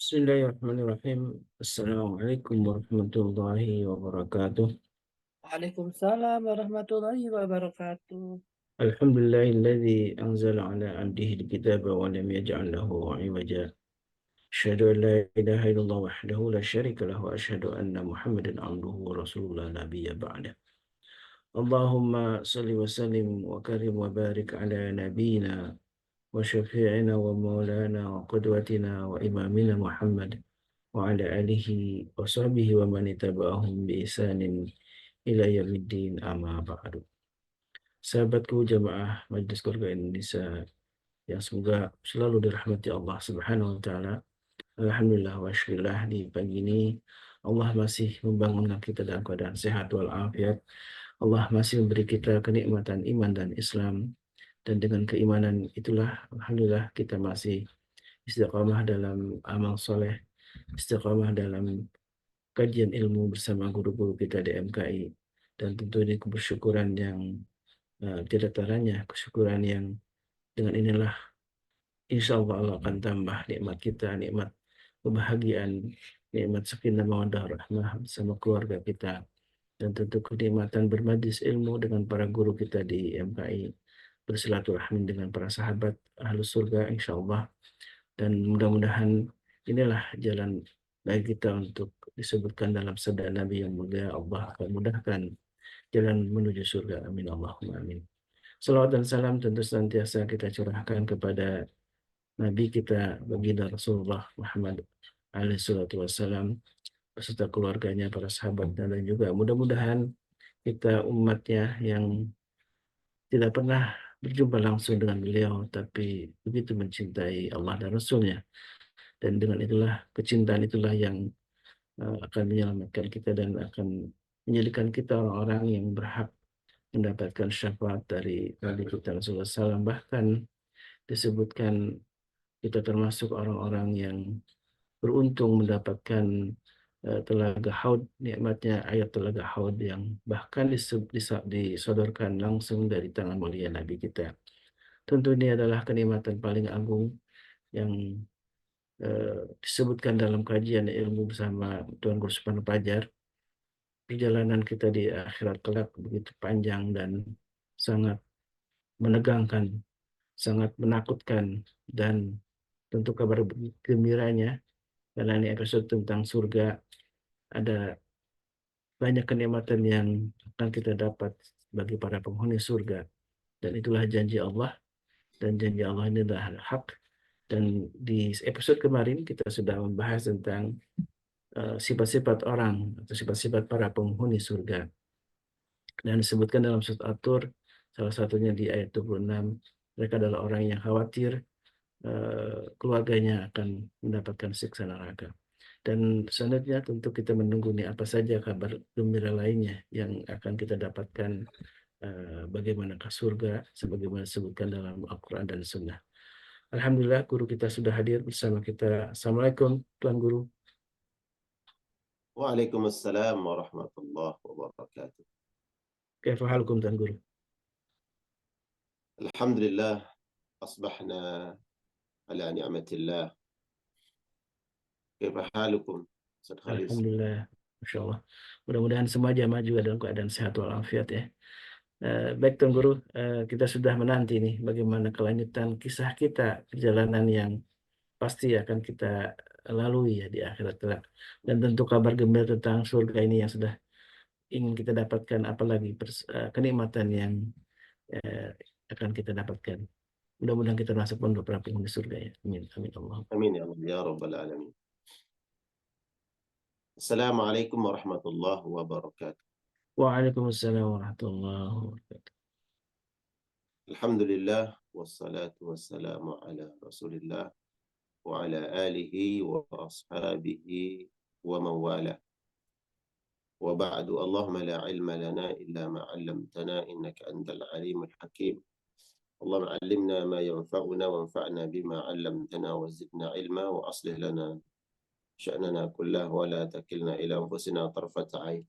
Bismillahirrahmanirrahim. Assalamualaikum warahmatullahi wabarakatuh. Waalaikumsalam warahmatullahi wabarakatuh. Alhamdulillahilladzi anzala ala abdihi alkitaba wa lam yaj'al lahu 'iwaja. Asyhadu an la ilaha illallah wahdahu la syarika lahu wa asyhadu anna Muhammadan 'abduhu wa rasuluhu la nabiyya ba'da. Allahumma salli wa sallim wa karim wa barik ala nabiyyina wa syafi'ina wa maulana wa qudwatina wa imamina Muhammad wa ala alihi wa sahbihi wa man ittaba'ahum bi ihsanin ila yaumiddin amma ba'du. Sahabatku jamaah Majelis Keluarga Indonesia yang semoga selalu dirahmati Allah Subhanahu wa taala. Alhamdulillah wa syukurillah di pagi ini Allah masih membangunkan kita dalam keadaan sehat walafiat. Allah masih memberi kita kenikmatan iman dan Islam, dan dengan keimanan itulah alhamdulillah kita masih istiqamah dalam amal soleh, istiqamah dalam kajian ilmu bersama guru-guru kita di MKI, dan tentu ini kebersyukuran yang tidak taranya, kesyukuran yang dengan inilah insya Allah Allah akan tambah nikmat kita, nikmat kebahagiaan, nikmat sakinah mawaddah rahmah bersama keluarga kita, dan tentu kenikmatan bermajlis ilmu dengan para guru kita di MKI, bersilaturahmi dengan para sahabat ahlus surga insya Allah. Dan mudah-mudahan inilah jalan bagi kita untuk disebutkan dalam sabda Nabi yang mulia, Allah akan mudahkan jalan menuju surga. Amin Allahumma amin. Salawat dan salam tentu senantiasa kita curahkan kepada Nabi kita, baginda Rasulullah Muhammad alaihi salatu wassalam, beserta keluarganya, para sahabatnya, dan juga mudah-mudahan kita umatnya yang tidak pernah berjumpa langsung dengan beliau, tapi begitu mencintai Allah dan Rasulnya. Dan dengan itulah, kecintaan itulah yang akan menyelamatkan kita dan akan menjadikan kita orang-orang yang berhak mendapatkan syafaat dari Nabi kita Rasulullah SAW. Bahkan disebutkan kita termasuk orang-orang yang beruntung mendapatkan telaga haud, nikmatnya air telaga haud yang bahkan disodorkan langsung dari tangan mulia Nabi kita. Tentu ini adalah kenikmatan paling agung yang disebutkan dalam kajian ilmu bersama Tuan Guru Subhanu Pajar. Perjalanan kita di akhirat kelak begitu panjang dan sangat menegangkan, sangat menakutkan, dan tentu kabar gembiranya karena ini episode tentang surga, ada banyak kenikmatan yang akan kita dapat bagi para penghuni surga, dan itulah janji Allah, dan janji Allah ini adalah hak. Dan di episode kemarin kita sudah membahas tentang sifat-sifat orang atau sifat-sifat para penghuni surga, dan disebutkan dalam surat At-Tur, salah satunya di ayat 26, mereka adalah orang yang khawatir keluarganya akan mendapatkan siksa neraka. Dan selanjutnya tentu kita menunggu nih apa saja kabar gembira lainnya yang akan kita dapatkan, bagaimanakah surga sebagaimana disebutkan dalam Al-Quran dan Sunnah. Alhamdulillah guru kita sudah hadir bersama kita. Assalamualaikum Tuan Guru. Waalaikumsalam warahmatullahi wabarakatuh. Kaifa halukum Tuan Guru? Alhamdulillah, asbahna ala ni'matillah. Kaifa halukum, Ustaz Khalis? Alhamdulillah, Masya Allah. Mudah-mudahan semua jamaah juga dalam keadaan sehat walafiat ya. Baik Tuan Guru, kita sudah menanti nih bagaimana kelanjutan kisah kita, perjalanan yang pasti akan kita lalui ya di akhirat kelak. Dan tentu kabar gembira tentang surga ini yang sudah ingin kita dapatkan, apalagi kenikmatan yang eh, akan kita dapatkan. Mudah-mudahan kita masuk pun beberapa penghuni surga ya. Amin. Amin Allah. Amin ya Allah, ya Rabbal Alamin. Assalamualaikum warahmatullahi wabarakatuh. Waalaikumsalam warahmatullahi wabarakatuh. Alhamdulillah, wassalatu wassalamu ala rasulillah wa ala alihi wa ashabihi wa mawala. Wa ba'du, Allahumma la ilma lana illa ma 'allamtana innaka antal alimul hakim. اللهم علمنا ما ينفعنا وانفعنا بما علمتنا وزدنا علما وأصلح لنا شأننا كله ولا تكلنا إلى أنفسنا طرفة عين.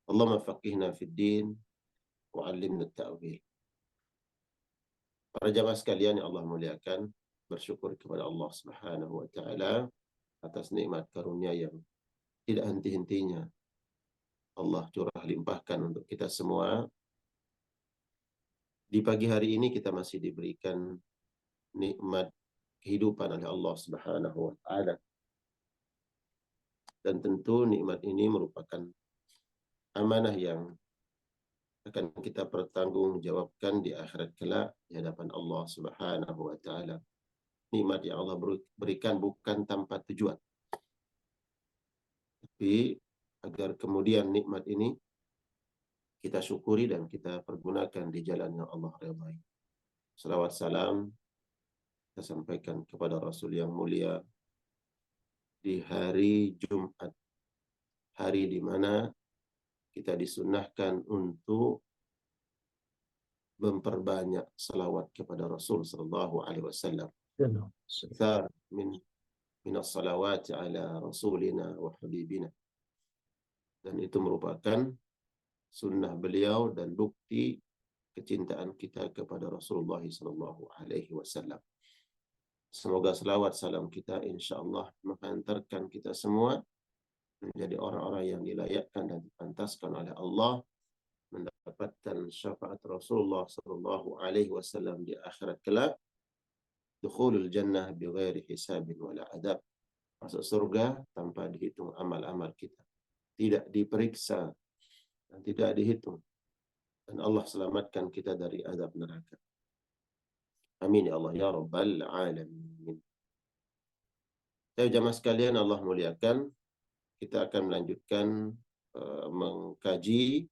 اللهم فقهنا في الدين وعلمنا التأويل. Para jamaah sekalian yang Allah muliakan, bersyukur kepada Allah Subhanahu wa taala atas nikmat karunia yang tidak henti-hentinya Allah curah limpahkan untuk kita semua. Di pagi hari ini kita masih diberikan nikmat kehidupan oleh Allah Subhanahu wa taala. Dan tentu nikmat ini merupakan amanah yang akan kita pertanggungjawabkan di akhirat kelak di hadapan Allah Subhanahu wa taala. Nikmat yang Allah berikan bukan tanpa tujuan, tapi agar kemudian nikmat ini kita syukuri dan kita pergunakan di jalan yang Allah ridhai. Salawat salam kita sampaikan kepada Rasul yang mulia di hari Jumat, hari di mana kita disunahkan untuk memperbanyak salawat kepada Rasul sallallahu alaihi wasallam. Aktsar min as-salawat ala rasulina wa habibina. Dan itu merupakan sunnah beliau dan bukti kecintaan kita kepada Rasulullah sallallahu alaihi wasallam. Semoga selawat salam kita insyaallah menghantarkan kita semua menjadi orang-orang yang dilayakkan dan dipantaskan oleh Allah mendapatkan syafaat Rasulullah sallallahu alaihi wasallam di akhirat kelak, dukhulul jannah bighairi hisabin wala adab, masuk surga tanpa dihitung amal-amal kita, tidak diperiksa dan tidak dihitung, dan Allah selamatkan kita dari azab neraka. Amin ya Allah ya rabbal alamin. Jamaah sekalian Allah muliakan, kita akan melanjutkan mengkaji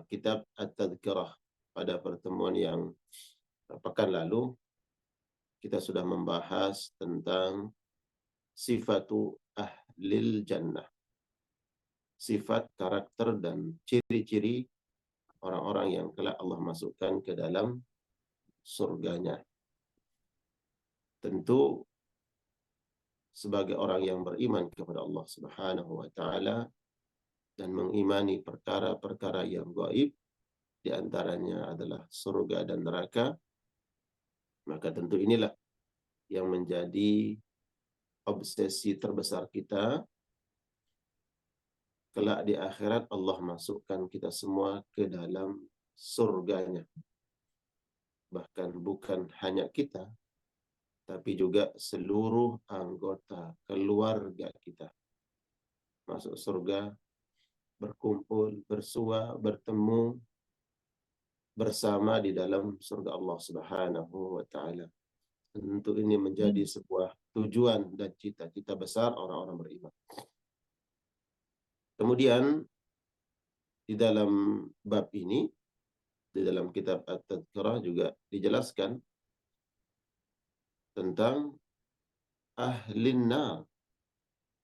kitab At-Tadhkirah. Pada pertemuan yang pekan lalu kita sudah membahas tentang sifatu ahlil jannah, sifat, karakter dan ciri-ciri orang-orang yang kelak Allah masukkan ke dalam surganya. Tentu sebagai orang yang beriman kepada Allah Subhanahu wa taala dan mengimani perkara-perkara yang gaib, di antaranya adalah surga dan neraka, maka tentu inilah yang menjadi obsesi terbesar kita. Kelak di akhirat Allah masukkan kita semua ke dalam surganya. Bahkan bukan hanya kita, tapi juga seluruh anggota keluarga kita masuk surga, berkumpul, bersua, bertemu bersama di dalam surga Allah Subhanahu wa taala. Tentu ini menjadi sebuah tujuan dan cita-cita besar orang-orang beriman. Kemudian di dalam bab ini, di dalam kitab At-Tadhkirah juga dijelaskan tentang ahlin nar,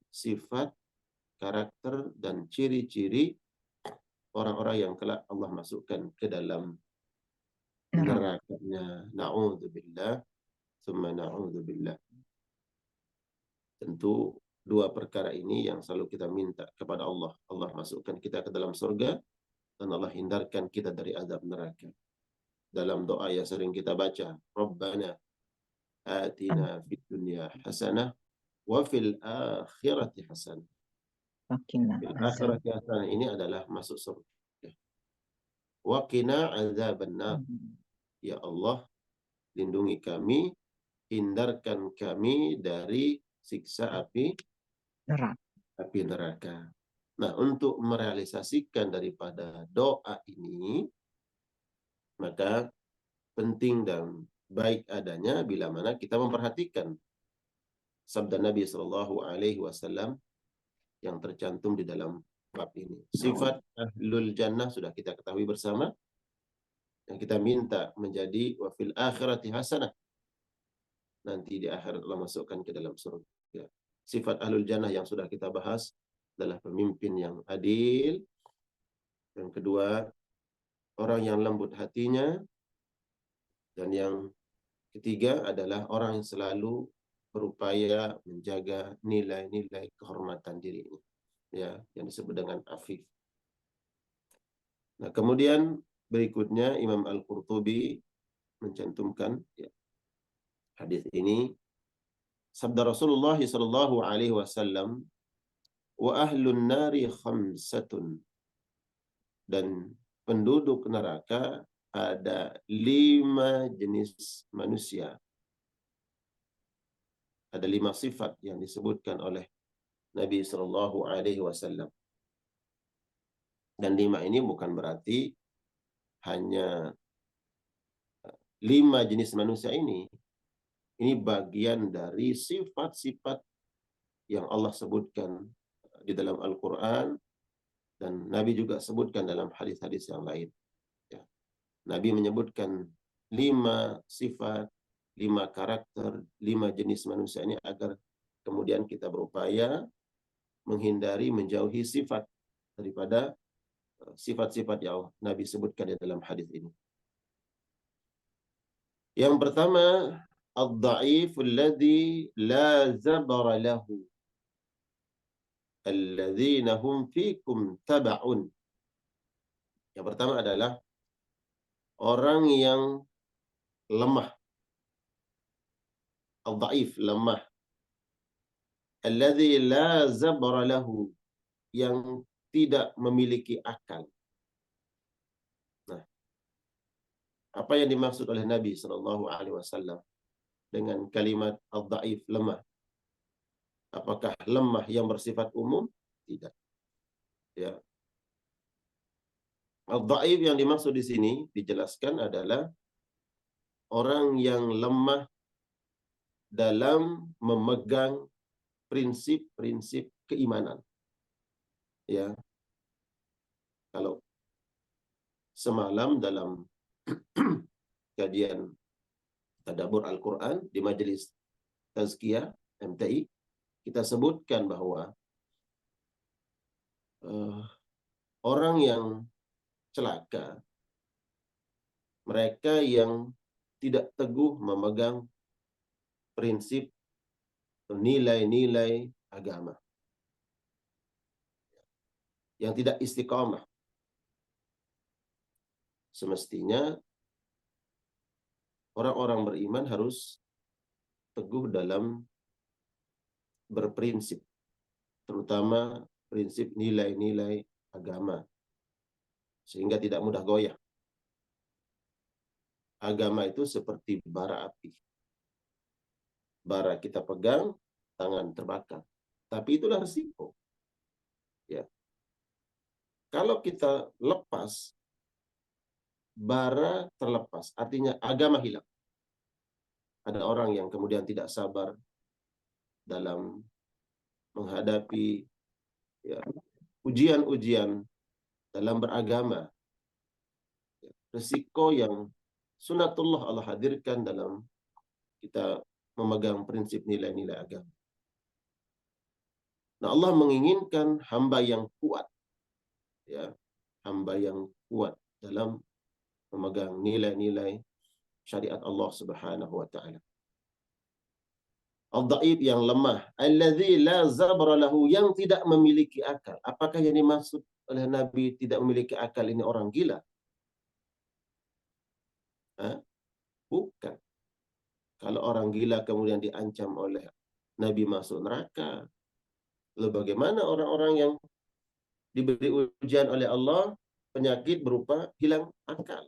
sifat, karakter dan ciri-ciri orang-orang yang kelak Allah masukkan ke dalam nerakanya. Na'udzubillah, tsumma na'udzubillah. Tentu dua perkara ini yang selalu kita minta kepada Allah. Allah masukkan kita ke dalam surga dan Allah hindarkan kita dari azab neraka. Dalam doa yang sering kita baca, Rabbana atina fid dunya hasanah wa fil akhirati hasanah. Fil akhirati hasanah ini adalah masuk surga. Wa qina azabannar. Ya Allah, lindungi kami, hindarkan kami dari siksa api neraka. Nah, untuk merealisasikan daripada doa ini, maka penting dan baik adanya bila mana kita memperhatikan sabda Nabi Shallallahu Alaihi Wasallam yang tercantum di dalam bab ini. Sifat ahlul jannah sudah kita ketahui bersama, yang kita minta menjadi wa fil akhirati hasanah. Nanti di akhirat Allah masukkan ke dalam surga. Sifat ahlul jannah yang sudah kita bahas adalah pemimpin yang adil. Yang kedua, orang yang lembut hatinya. Dan yang ketiga adalah orang yang selalu berupaya menjaga nilai-nilai kehormatan dirinya, ya, yang disebut dengan afif. Nah, kemudian berikutnya Imam Al-Qurtubi mencantumkan, ya, hadis ini sabda Rasulullah sallallahu alaihi wasallam, wa ahlun nari khamsatun, dan penduduk neraka ada 5 jenis manusia. Ada 5 sifat yang disebutkan oleh Nabi sallallahu alaihi wasallam. Dan 5 ini bukan berarti hanya 5 jenis manusia ini. Ini bagian dari sifat-sifat yang Allah sebutkan di dalam Al-Quran, dan Nabi juga sebutkan dalam hadis-hadis yang lain. Ya. Nabi menyebutkan 5 sifat, 5 karakter, 5 jenis manusia ini agar kemudian kita berupaya menghindari, menjauhi sifat daripada sifat-sifat yang Nabi sebutkan di dalam hadis ini. Yang pertama, ad-dha'if alladhi la zabara lahu alladzina hum fikum taba'un. Yang pertama adalah orang yang lemah. Al-dha'if, lemah. Alladzi la zabara lahu, yang tidak memiliki akal. Nah, apa yang dimaksud oleh Nabi sallallahu alaihi wasallam dengan kalimat al-dha'if, lemah? Apakah lemah yang bersifat umum? Tidak. Ya. Al-dha'if yang dimaksud di sini dijelaskan adalah orang yang lemah dalam memegang prinsip-prinsip keimanan. Ya. Kalau semalam dalam kajian tadabbur Al-Quran di majelis tazkiyah MTI, kita sebutkan bahwa orang yang celaka, mereka yang tidak teguh memegang prinsip nilai-nilai agama, yang tidak istiqamah. Semestinya orang-orang beriman harus teguh dalam berprinsip, terutama prinsip nilai-nilai agama, sehingga tidak mudah goyah. Agama itu seperti bara api. Bara kita pegang, tangan terbakar. Tapi itulah resiko. Ya. Kalau kita lepas, bara terlepas. Artinya agama hilang. Ada orang yang kemudian tidak sabar dalam menghadapi ujian-ujian dalam beragama. Resiko yang sunatullah Allah hadirkan dalam kita memegang prinsip nilai-nilai agama. Nah, Allah menginginkan hamba yang kuat, ya, hamba yang kuat dalam memegang nilai-nilai syariat Allah Subhanahu wa taala. Al-dha'if, yang lemah, allazi la zabra lahu, yang tidak memiliki akal. Apakah yang dimaksud oleh Nabi tidak memiliki akal ini orang gila? Bukan. Kalau orang gila kemudian diancam oleh Nabi masuk neraka, lalu bagaimana orang-orang yang diberi ujian oleh Allah, penyakit berupa hilang akal?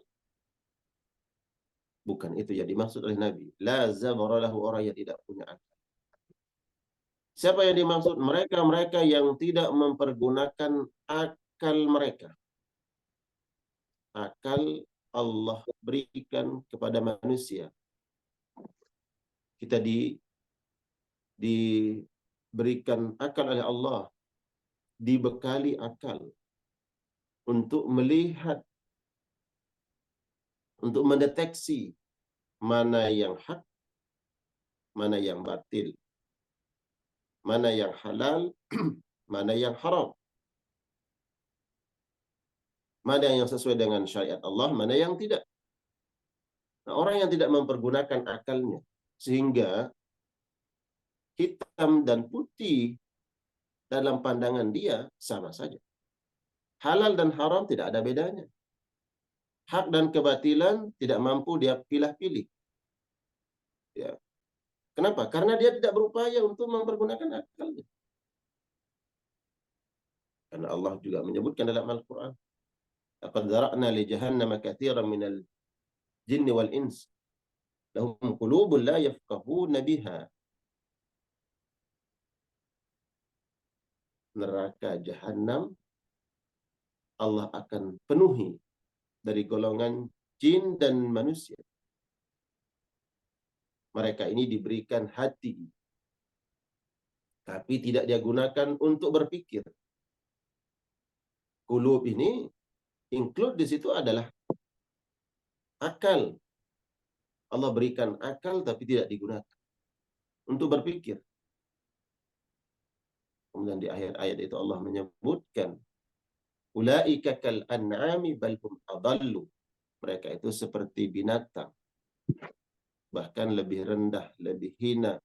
Bukan itu yang dimaksud oleh Nabi. La zabara lahu, orang yang tidak punya akal. Siapa yang dimaksud? Mereka-mereka yang tidak mempergunakan akal mereka. Akal Allah berikan kepada manusia. Kita diberikan akal oleh Allah, dibekali akal untuk melihat, untuk mendeteksi mana yang hak, mana yang batil, mana yang halal, mana yang haram, mana yang sesuai dengan syariat Allah, mana yang tidak. Nah, orang yang tidak mempergunakan akalnya, sehingga hitam dan putih dalam pandangan dia sama saja. Halal dan haram tidak ada bedanya. Hak dan kebatilan tidak mampu dia pilih-pilih. Ya. Kenapa? Karena dia tidak berupaya untuk mempergunakan akalnya. Karena Allah juga menyebutkan dalam Al-Quran, laqad zara'na li jahannama katsiran minal jinni wal ins lahum qulubun la yafqahuna biha. Neraka jahanam Allah akan penuhi dari golongan jin dan manusia. Mereka ini diberikan hati, tapi tidak dia gunakan untuk berpikir. Qulub ini include di situ adalah akal. Allah berikan akal tapi tidak digunakan untuk berpikir. Kemudian di akhir ayat itu Allah menyebutkan, ulaika kal an'ami bal hum adallu. Mereka itu seperti binatang, bahkan lebih rendah, lebih hina,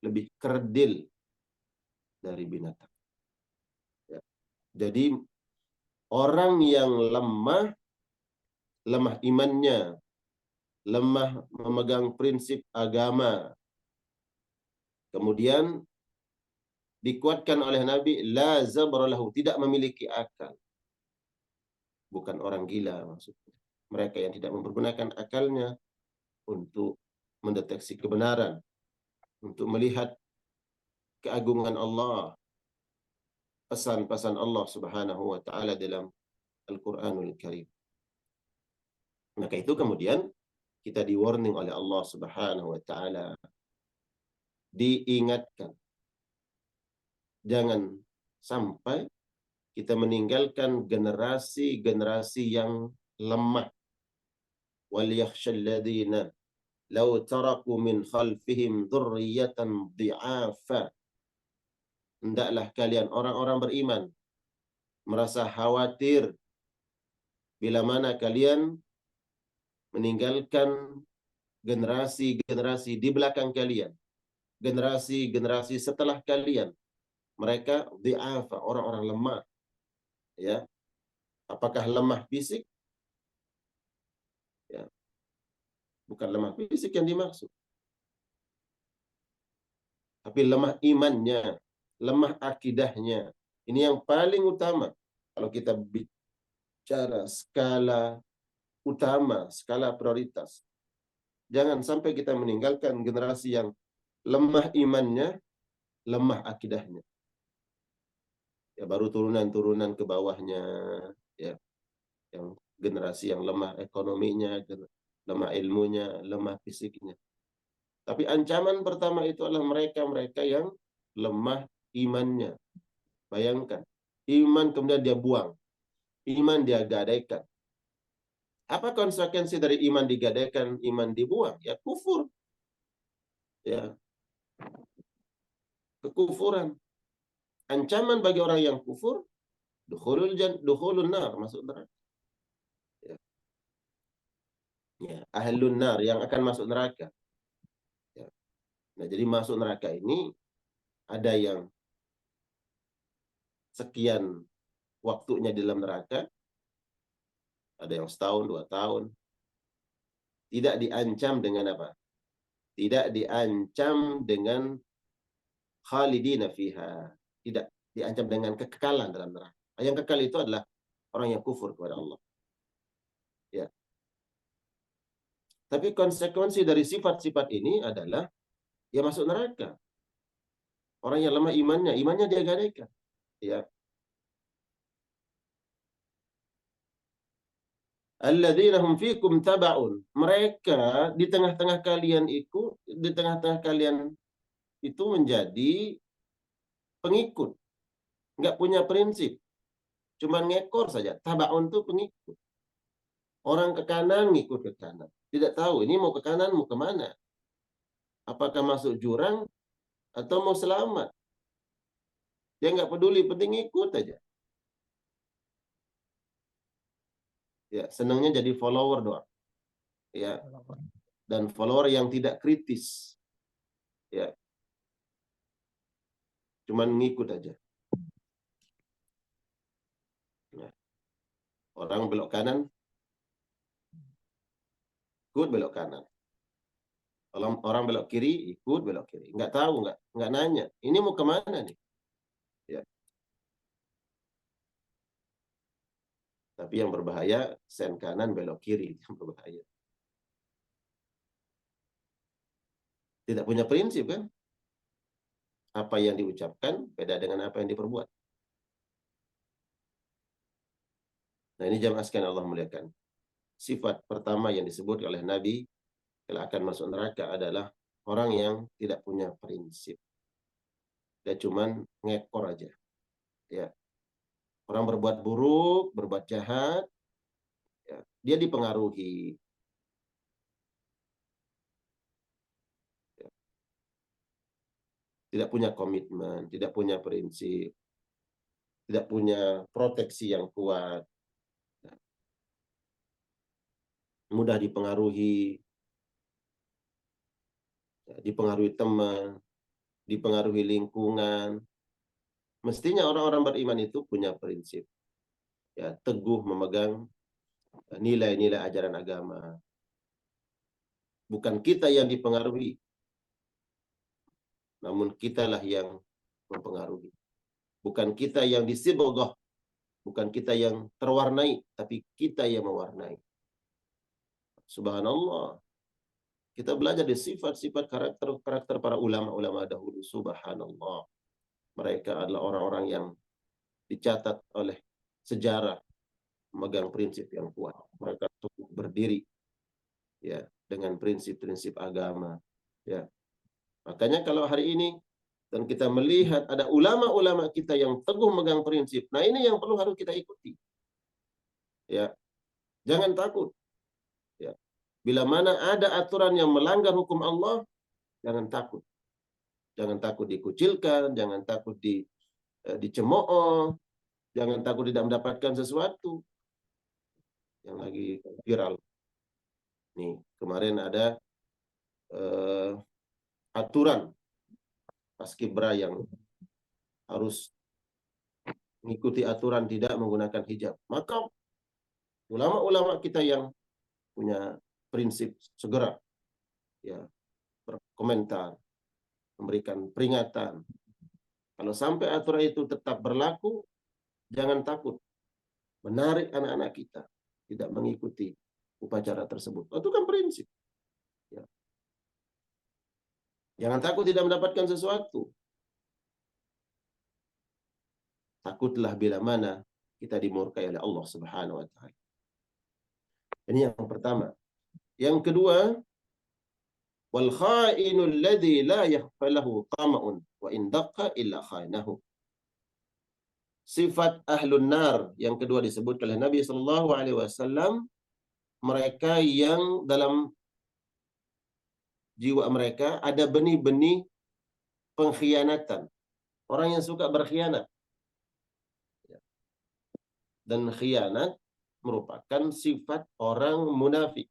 lebih kerdil dari binatang. Ya. Jadi orang yang lemah imannya, lemah memegang prinsip agama, kemudian dikuatkan oleh Nabi, la zabra lahu, tidak memiliki akal. Bukan orang gila maksudnya. Mereka yang tidak mempergunakan akalnya untuk mendeteksi kebenaran, untuk melihat keagungan Allah, pesan-pesan Allah Subhanahu wa taala dalam Al-Qur'anul Karim. Maka itu kemudian kita di-warning oleh Allah Subhanahu wa taala, diingatkan jangan sampai kita meninggalkan generasi-generasi yang lemah. Wal yakhshal ladzina law taraku min khalfihim dzurriyyatan dhi'afa. Hendaklah kalian orang-orang beriman merasa khawatir bila mana kalian meninggalkan generasi-generasi di belakang kalian, generasi-generasi setelah kalian, mereka dhi'afa, orang-orang lemah. Ya, apakah lemah fisik? Ya, bukan lemah fisik yang dimaksud, tapi lemah imannya, lemah akidahnya. Ini yang paling utama. Kalau kita bicara skala utama, skala prioritas, jangan sampai kita meninggalkan generasi yang lemah imannya, lemah akidahnya. Ya, baru turunan-turunan ke bawahnya, ya, yang generasi yang lemah ekonominya, lemah ilmunya, lemah fisiknya. Tapi ancaman pertama itu adalah mereka-mereka yang lemah imannya. Bayangkan, iman kemudian dia buang, iman dia gadaikan. Apa konsekuensi dari iman digadaikan, iman dibuang? Ya kufur. Ya, kekufuran. Ancaman bagi orang yang kufur, dukhulun nar, masuk neraka. Ya. Ya, ahlun nar, yang akan masuk neraka. Ya. Nah, jadi masuk neraka ini ada yang sekian waktunya di dalam neraka, ada yang setahun, 2 tahun. Tidak diancam dengan apa? Tidak diancam dengan khalidina fiha. Tidak diancam dengan kekekalan dalam neraka. Yang kekal itu adalah orang yang kufur kepada Allah. Ya. Tapi konsekuensi dari sifat-sifat ini adalah ya masuk neraka. Orang yang lemah imannya dia gadaikan. Ya. Alladzina hum fikum taba'un. Mereka di tengah-tengah kalian itu menjadi pengikut. Nggak punya prinsip. Cuman ngekor saja. Taba'un itu pengikut. Orang ke kanan ngikut ke kanan. Tidak tahu ini mau ke kanan mau ke mana. Apakah masuk jurang atau mau selamat. Dia nggak peduli, penting ikut aja. Ya, senangnya jadi follower doang. Ya. Dan follower yang tidak kritis. Ya. Cuman ngikut aja. Ya. Orang belok kanan, ikut belok kanan. Kalau orang belok kiri, ikut belok kiri. Nggak tahu, nggak nanya. Ini mau kemana nih? Ya. Tapi yang berbahaya, sen kanan belok kiri. Yang berbahaya. Tidak punya prinsip kan? Apa yang diucapkan beda dengan apa yang diperbuat. Nah ini jamaah sekalian Allah muliakan. Sifat pertama yang disebut oleh Nabi kalau akan masuk neraka adalah orang yang tidak punya prinsip. Dia cuman ngekor aja. Ya. Orang berbuat buruk, berbuat jahat, ya, dia dipengaruhi. Ya. Tidak punya komitmen, tidak punya prinsip, tidak punya proteksi yang kuat. Ya. Mudah dipengaruhi, ya, dipengaruhi teman, dipengaruhi lingkungan. Mestinya orang-orang beriman itu punya prinsip. Ya, teguh memegang nilai-nilai ajaran agama. Bukan kita yang dipengaruhi, namun kitalah yang mempengaruhi. Bukan kita yang disibghah, bukan kita yang terwarnai, tapi kita yang mewarnai. Subhanallah. Kita belajar di sifat-sifat karakter para ulama-ulama dahulu. Subhanallah. Mereka adalah orang-orang yang dicatat oleh sejarah memegang prinsip yang kuat. Mereka teguh berdiri ya dengan prinsip-prinsip agama. Ya. Makanya kalau hari ini dan kita melihat ada ulama-ulama kita yang teguh memegang prinsip. Nah, ini yang perlu harus kita ikuti. Ya. Jangan takut. Ya. Bila mana ada aturan yang melanggar hukum Allah, jangan takut. Jangan takut dikucilkan, jangan takut dicemooh, jangan takut tidak mendapatkan sesuatu. Yang lagi viral. Nih, kemarin ada aturan paskibra yang harus mengikuti aturan tidak menggunakan hijab. Maka ulama-ulama kita yang punya prinsip segera ya berkomentar, memberikan peringatan. Kalau sampai aturan itu tetap berlaku, jangan takut menarik anak-anak kita tidak mengikuti upacara tersebut. Itu kan prinsip. Ya. Jangan takut tidak mendapatkan sesuatu. Takutlah bila mana kita dimurkai oleh Allah Subhanahu wa taala. Ini yang pertama. Yang kedua, wal kha'inu alladhi la yakhfalahu tama'un wa in daqqa illa khainahu. Sifat ahlun nar yang kedua disebut oleh Nabi sallallahu alaihi wasallam, mereka yang dalam jiwa mereka ada benih-benih pengkhianatan. Orang yang suka berkhianat. Dan khianat merupakan sifat orang munafik.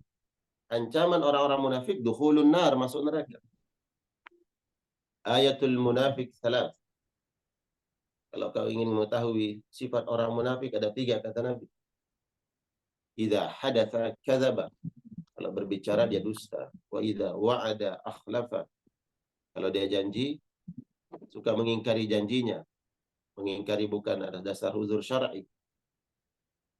Ancaman orang-orang munafik dukhulun nar, masuk neraka. Ayatul munafik salat. Kalau kau ingin mengetahui sifat orang munafik ada 3 kata Nabi. Idza hadatsa kadzaba. Kalau berbicara dia dusta. Wa idza wa'ada akhlafa. Kalau dia janji suka mengingkari janjinya. Mengingkari bukan ada dasar uzur syar'i.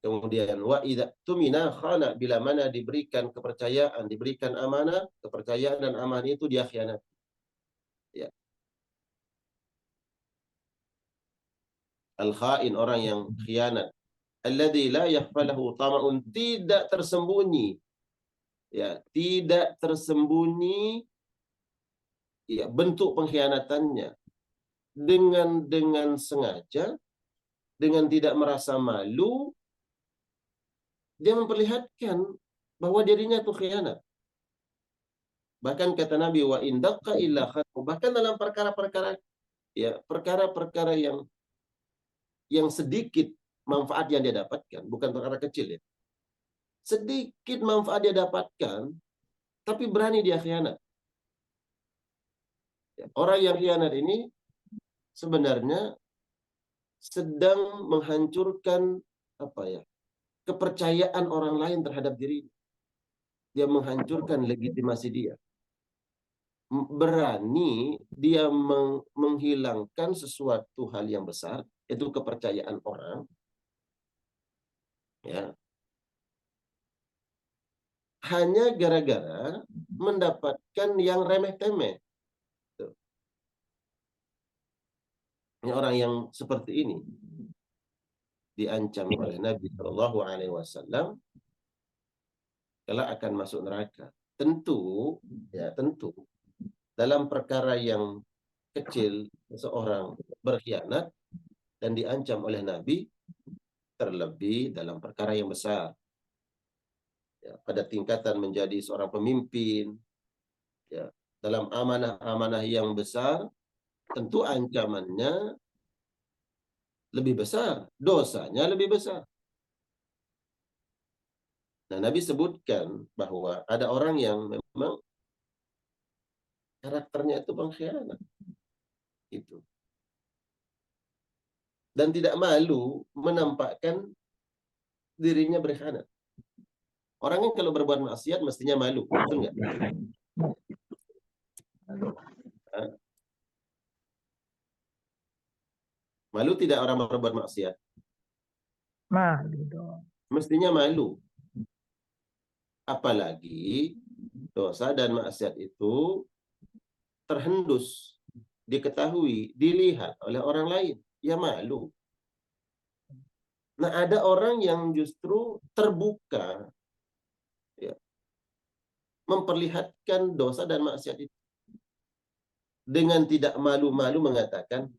Kemudian wa idza tumina khana, bila mana diberikan kepercayaan, diberikan amanah, kepercayaan dan amanah itu dia khianat. Ya. Al-kha'in, orang yang khianat. Alladzi la yakhfalahu tama'un, tidak tersembunyi. Ya, tidak tersembunyi ya bentuk pengkhianatannya dengan sengaja, dengan tidak merasa malu. Dia memperlihatkan bahwa dirinya itu khianat. Bahkan kata Nabi wa indaqqa illa khatu. Bahkan dalam perkara-perkara ya, perkara-perkara yang sedikit manfaat yang dia dapatkan, bukan perkara kecil ya. Sedikit manfaat dia dapatkan, tapi berani dia khianat. Ya, orang yang khianat ini sebenarnya sedang menghancurkan apa ya? Kepercayaan orang lain terhadap diri. Dia menghancurkan legitimasi dia. berani dia menghilangkan sesuatu hal yang besar, itu kepercayaan orang, ya, hanya gara-gara mendapatkan yang remeh-temeh. Tuh. Ini orang yang seperti ini diancam oleh Nabi Shallallahu Alaihi Wasallam kalau akan masuk neraka. Tentu, ya tentu dalam perkara yang kecil seseorang berkhianat dan diancam oleh Nabi, terlebih dalam perkara yang besar. Ya, pada tingkatan menjadi seorang pemimpin, ya, dalam amanah-amanah yang besar, tentu ancamannya lebih besar, dosanya lebih besar. Nah, Nabi sebutkan bahwa ada orang yang memang karakternya itu pengkhianat. Itu. Dan tidak malu menampakkan dirinya berkhianat. Orang yang kalau berbuat maksiat mestinya malu, betul nggak? Malu tidak orang berbuat maksiat? Malu dong. Mestinya malu. Apalagi dosa dan maksiat itu terhendus, diketahui, dilihat oleh orang lain. Ya malu. Nah, ada orang yang justru terbuka, ya, memperlihatkan dosa dan maksiat itu. Dengan tidak malu-malu mengatakan,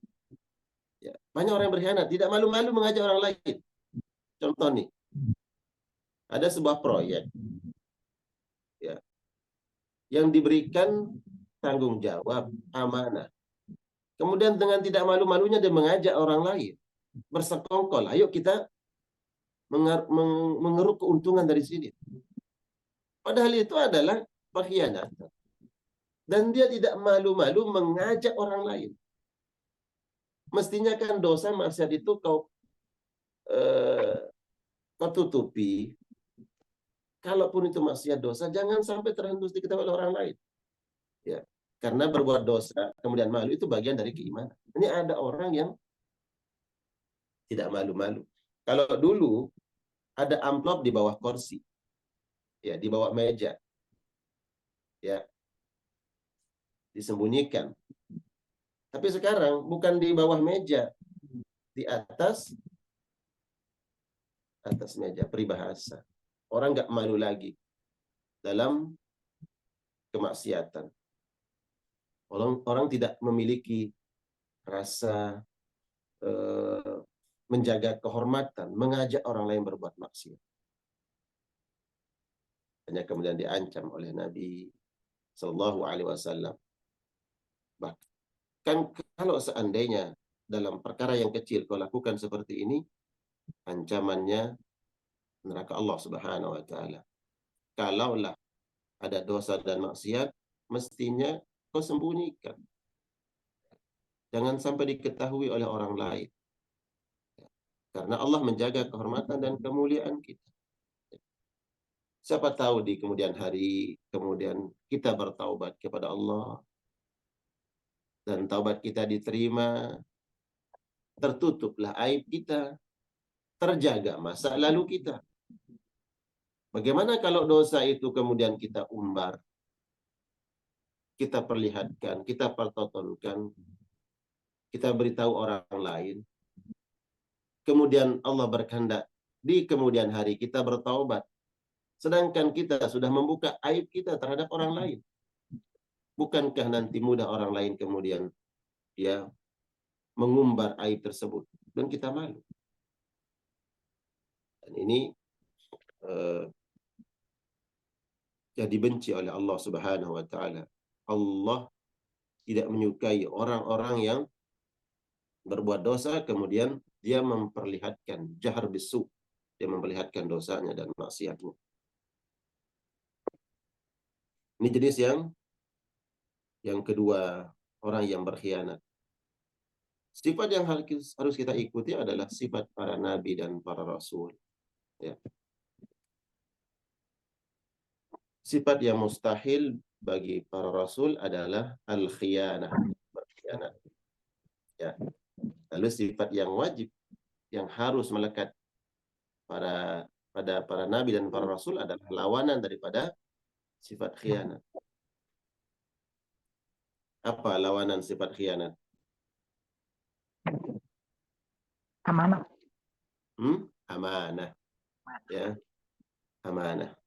ya, banyak orang yang berkhianat, tidak malu-malu mengajak orang lain. Contoh nih, ada sebuah proyek, ya, yang diberikan tanggung jawab, amanah. Kemudian dengan tidak malu-malunya dia mengajak orang lain, bersekongkol, ayo kita mengeruk keuntungan dari sini. Padahal itu adalah pengkhianatan. Dan dia tidak malu-malu mengajak orang lain. Mestinya kan dosa maksiat itu kau tutupi. Kalaupun itu maksiat dosa, jangan sampai terhembus diketahui oleh orang lain. Ya, karena berbuat dosa kemudian malu itu bagian dari keimanan. Ini ada orang yang tidak malu-malu. Kalau dulu ada amplop di bawah kursi, ya, di bawah meja, ya, disembunyikan. Tapi sekarang bukan di bawah meja, di atas meja, peribahasa. Orang nggak malu lagi dalam kemaksiatan. Orang tidak memiliki rasa menjaga kehormatan, mengajak orang lain berbuat maksiat. Hanya kemudian diancam oleh Nabi Shallallahu Alaihi Wasallam. Bahkan kalau seandainya dalam perkara yang kecil kau lakukan seperti ini, ancamannya neraka Allah Subhanahu Wa Taala. Kalaulah ada dosa dan maksiat, mestinya kau sembunyikan. Jangan sampai diketahui oleh orang lain. Karena Allah menjaga kehormatan dan kemuliaan kita. Siapa tahu di kemudian hari, kemudian kita bertaubat kepada Allah. Dan taubat kita diterima. Tertutuplah aib kita. Terjaga masa lalu kita. Bagaimana kalau dosa itu kemudian kita umbar? Kita perlihatkan, kita pertontonkan. Kita beritahu orang lain. Kemudian Allah berkehendak di kemudian hari kita bertaubat. Sedangkan kita sudah membuka aib kita terhadap orang lain. Bukankah nanti mudah orang lain kemudian ya mengumbar aib tersebut dan kita malu. Dan ini yang dibenci oleh Allah Subhanahu Wa Taala. Allah tidak menyukai orang-orang yang berbuat dosa kemudian dia memperlihatkan jahar bisu, dia memperlihatkan dosanya dan maksiatnya. Ini jenis yang kedua, orang yang berkhianat. Sifat yang harus kita ikuti adalah sifat para nabi dan para rasul. Ya. Sifat yang mustahil bagi para rasul adalah al-khiyanah, berkhianat. Ya. Lalu sifat yang wajib yang harus melekat pada para nabi dan para rasul adalah lawanan daripada sifat khianat. Apa lawanan sifat khianat? Amanah. Amanah. Ya, amanah.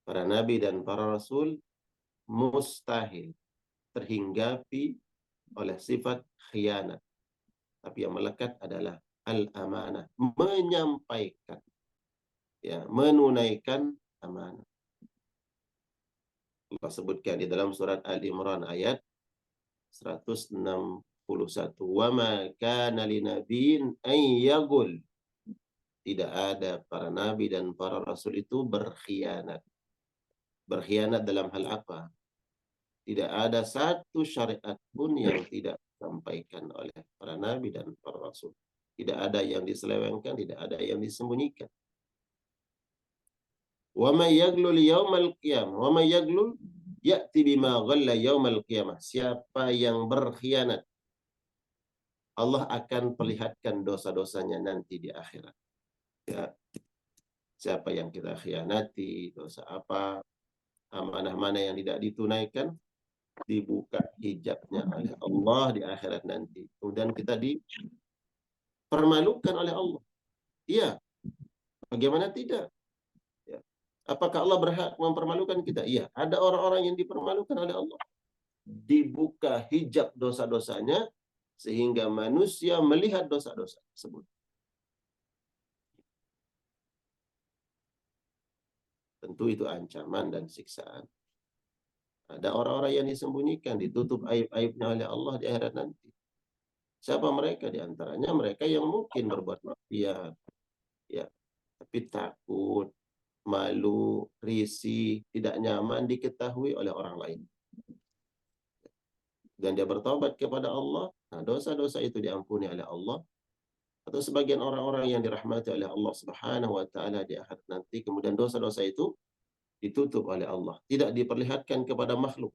Para nabi dan para rasul mustahil terhinggapi oleh sifat khianat. Tapi yang melekat adalah al-amanah, menyampaikan, ya, menunaikan amanah. Allah sebutkan di dalam surat Al-Imran ayat 161. Wa ma kana linabiyyin an yaghul. Tidak ada para nabi dan para rasul itu berkhianat. Berkhianat dalam hal apa? Tidak ada satu syariat pun yang tidak disampaikan oleh para nabi dan para rasul. Tidak ada yang diselewengkan, tidak ada yang disembunyikan. Wa may yaglul yaumal qiyamah, wa may yaglul ya'ti bima ghalla yaumal qiyamah. Siapa yang berkhianat, Allah akan perlihatkan dosa-dosanya nanti di akhirat. Ya. Siapa yang kita khianati, dosa apa, amanah mana yang tidak ditunaikan, dibuka hijabnya oleh Allah di akhirat nanti. Kemudian kita dipermalukan oleh Allah. Iya, bagaimana tidak? Ya. Apakah Allah berhak mempermalukan kita? Iya, ada orang-orang yang dipermalukan oleh Allah. Dibuka hijab dosa-dosanya sehingga manusia melihat dosa-dosa tersebut. Tentu itu ancaman dan siksaan. Ada orang-orang yang disembunyikan, ditutup aib-aibnya oleh Allah di akhirat nanti. Siapa mereka? Di antaranya mereka yang mungkin berbuat maksiat, ya, tapi takut, malu, risih, tidak nyaman diketahui oleh orang lain. Dan dia bertobat kepada Allah, nah dosa-dosa itu diampuni oleh Allah. Atau sebagian orang-orang yang dirahmati oleh Allah Subhanahu wa taala di akhirat nanti, kemudian dosa-dosa itu ditutup oleh Allah, tidak diperlihatkan kepada makhluk.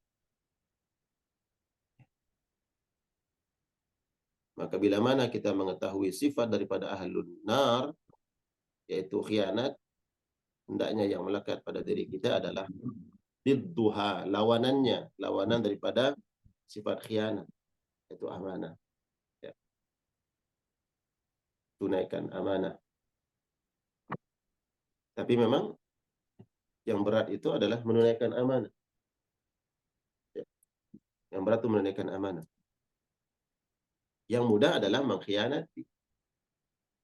Maka bila mana kita mengetahui sifat daripada ahlun nar, yaitu khianat, hendaknya yang melekat pada diri kita adalah didduha, lawanannya, lawanan daripada sifat khianat, yaitu amanah. Ya. Tunaikan amanah. Tapi memang yang berat itu adalah menunaikan amanah. Ya. Yang berat itu menunaikan amanah. Yang mudah adalah mengkhianati.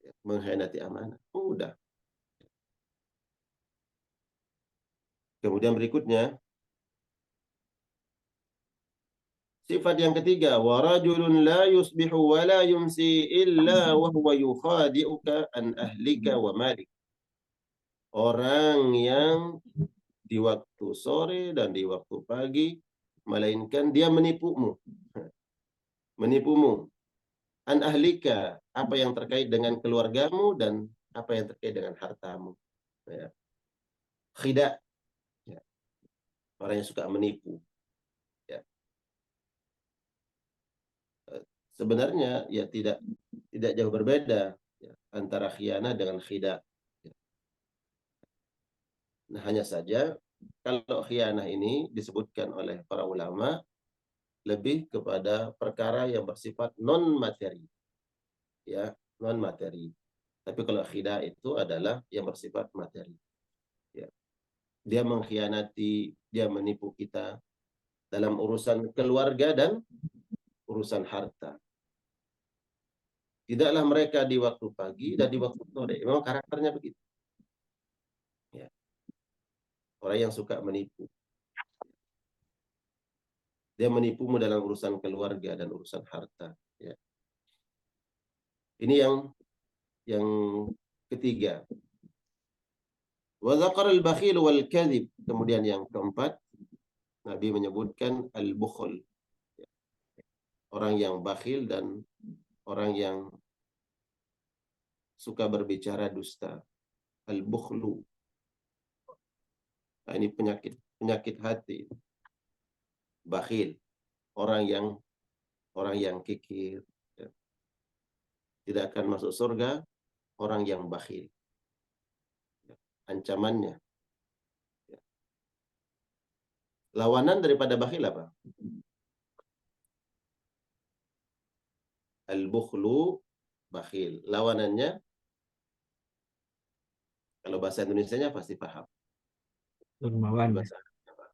Ya. Mengkhianati amanah. Mudah. Kemudian berikutnya, sifat yang ketiga, wa rajulun la yusbihu wa la yumsi illa wa huwa yukhadi'uka an ahlika wa malik. Orang yang di waktu sore dan di waktu pagi, melainkan dia menipumu. Menipumu. An ahlika, apa yang terkait dengan keluargamu dan apa yang terkait dengan hartamu. Ya. Khida. Ya. Orang yang suka menipu. Ya. Sebenarnya ya tidak jauh berbeda ya, antara khianah dengan khida. Ya. Nah, hanya saja kalau khianah ini disebutkan oleh para ulama lebih kepada perkara yang bersifat non materi. Ya, non materi. Tapi kalau khida itu adalah yang bersifat materi. Ya. Dia mengkhianati, dia menipu kita dalam urusan keluarga dan urusan harta. Tidaklah mereka di waktu pagi dan di waktu sore. Memang karakternya begitu. Ya. Orang yang suka menipu. Dia menipumu dalam urusan keluarga dan urusan harta. Ya. Ini yang ketiga. Wa dzakara al-bakhil wal kadhib. Kemudian yang keempat, Nabi menyebutkan al-bukhl. Orang yang bakhil dan orang yang suka berbicara dusta. Al-bukhlu. Nah, ini penyakit hati. bakhil, orang yang kikir. Ya. Tidak akan masuk surga orang yang bakhil. Ya. Ancamannya. Ya. Lawanan daripada bakhil apa? Al-bukhlu, bakhil. Lawanannya, kalau bahasa Indonesianya pasti paham. Dermawan. Bahasa apa?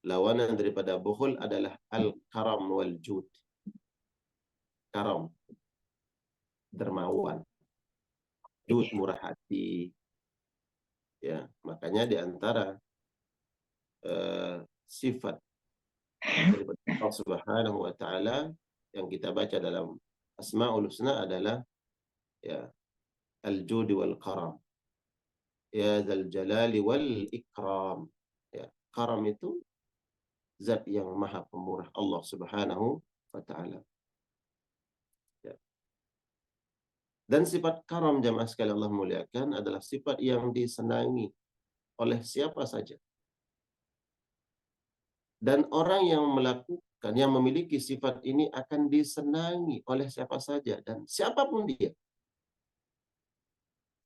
Lawanan daripada bukhul adalah al-karam wal jud. Karam, dermawan. Jud, murah hati. Ya, makanya di antara sifat daripada Allah Subhanahu wa taala yang kita baca dalam Asmaul Husna adalah ya al-jud wal karam. Ya dzal jalali wal ikram. Ya, karam itu zat yang maha pemurah, Allah Subhanahu wa taala. Ya. Dan sifat karam, jamaah sekalian Allah muliakan, adalah sifat yang disenangi oleh siapa saja. Dan orang yang melakukan, yang memiliki sifat ini akan disenangi oleh siapa saja dan siapapun dia.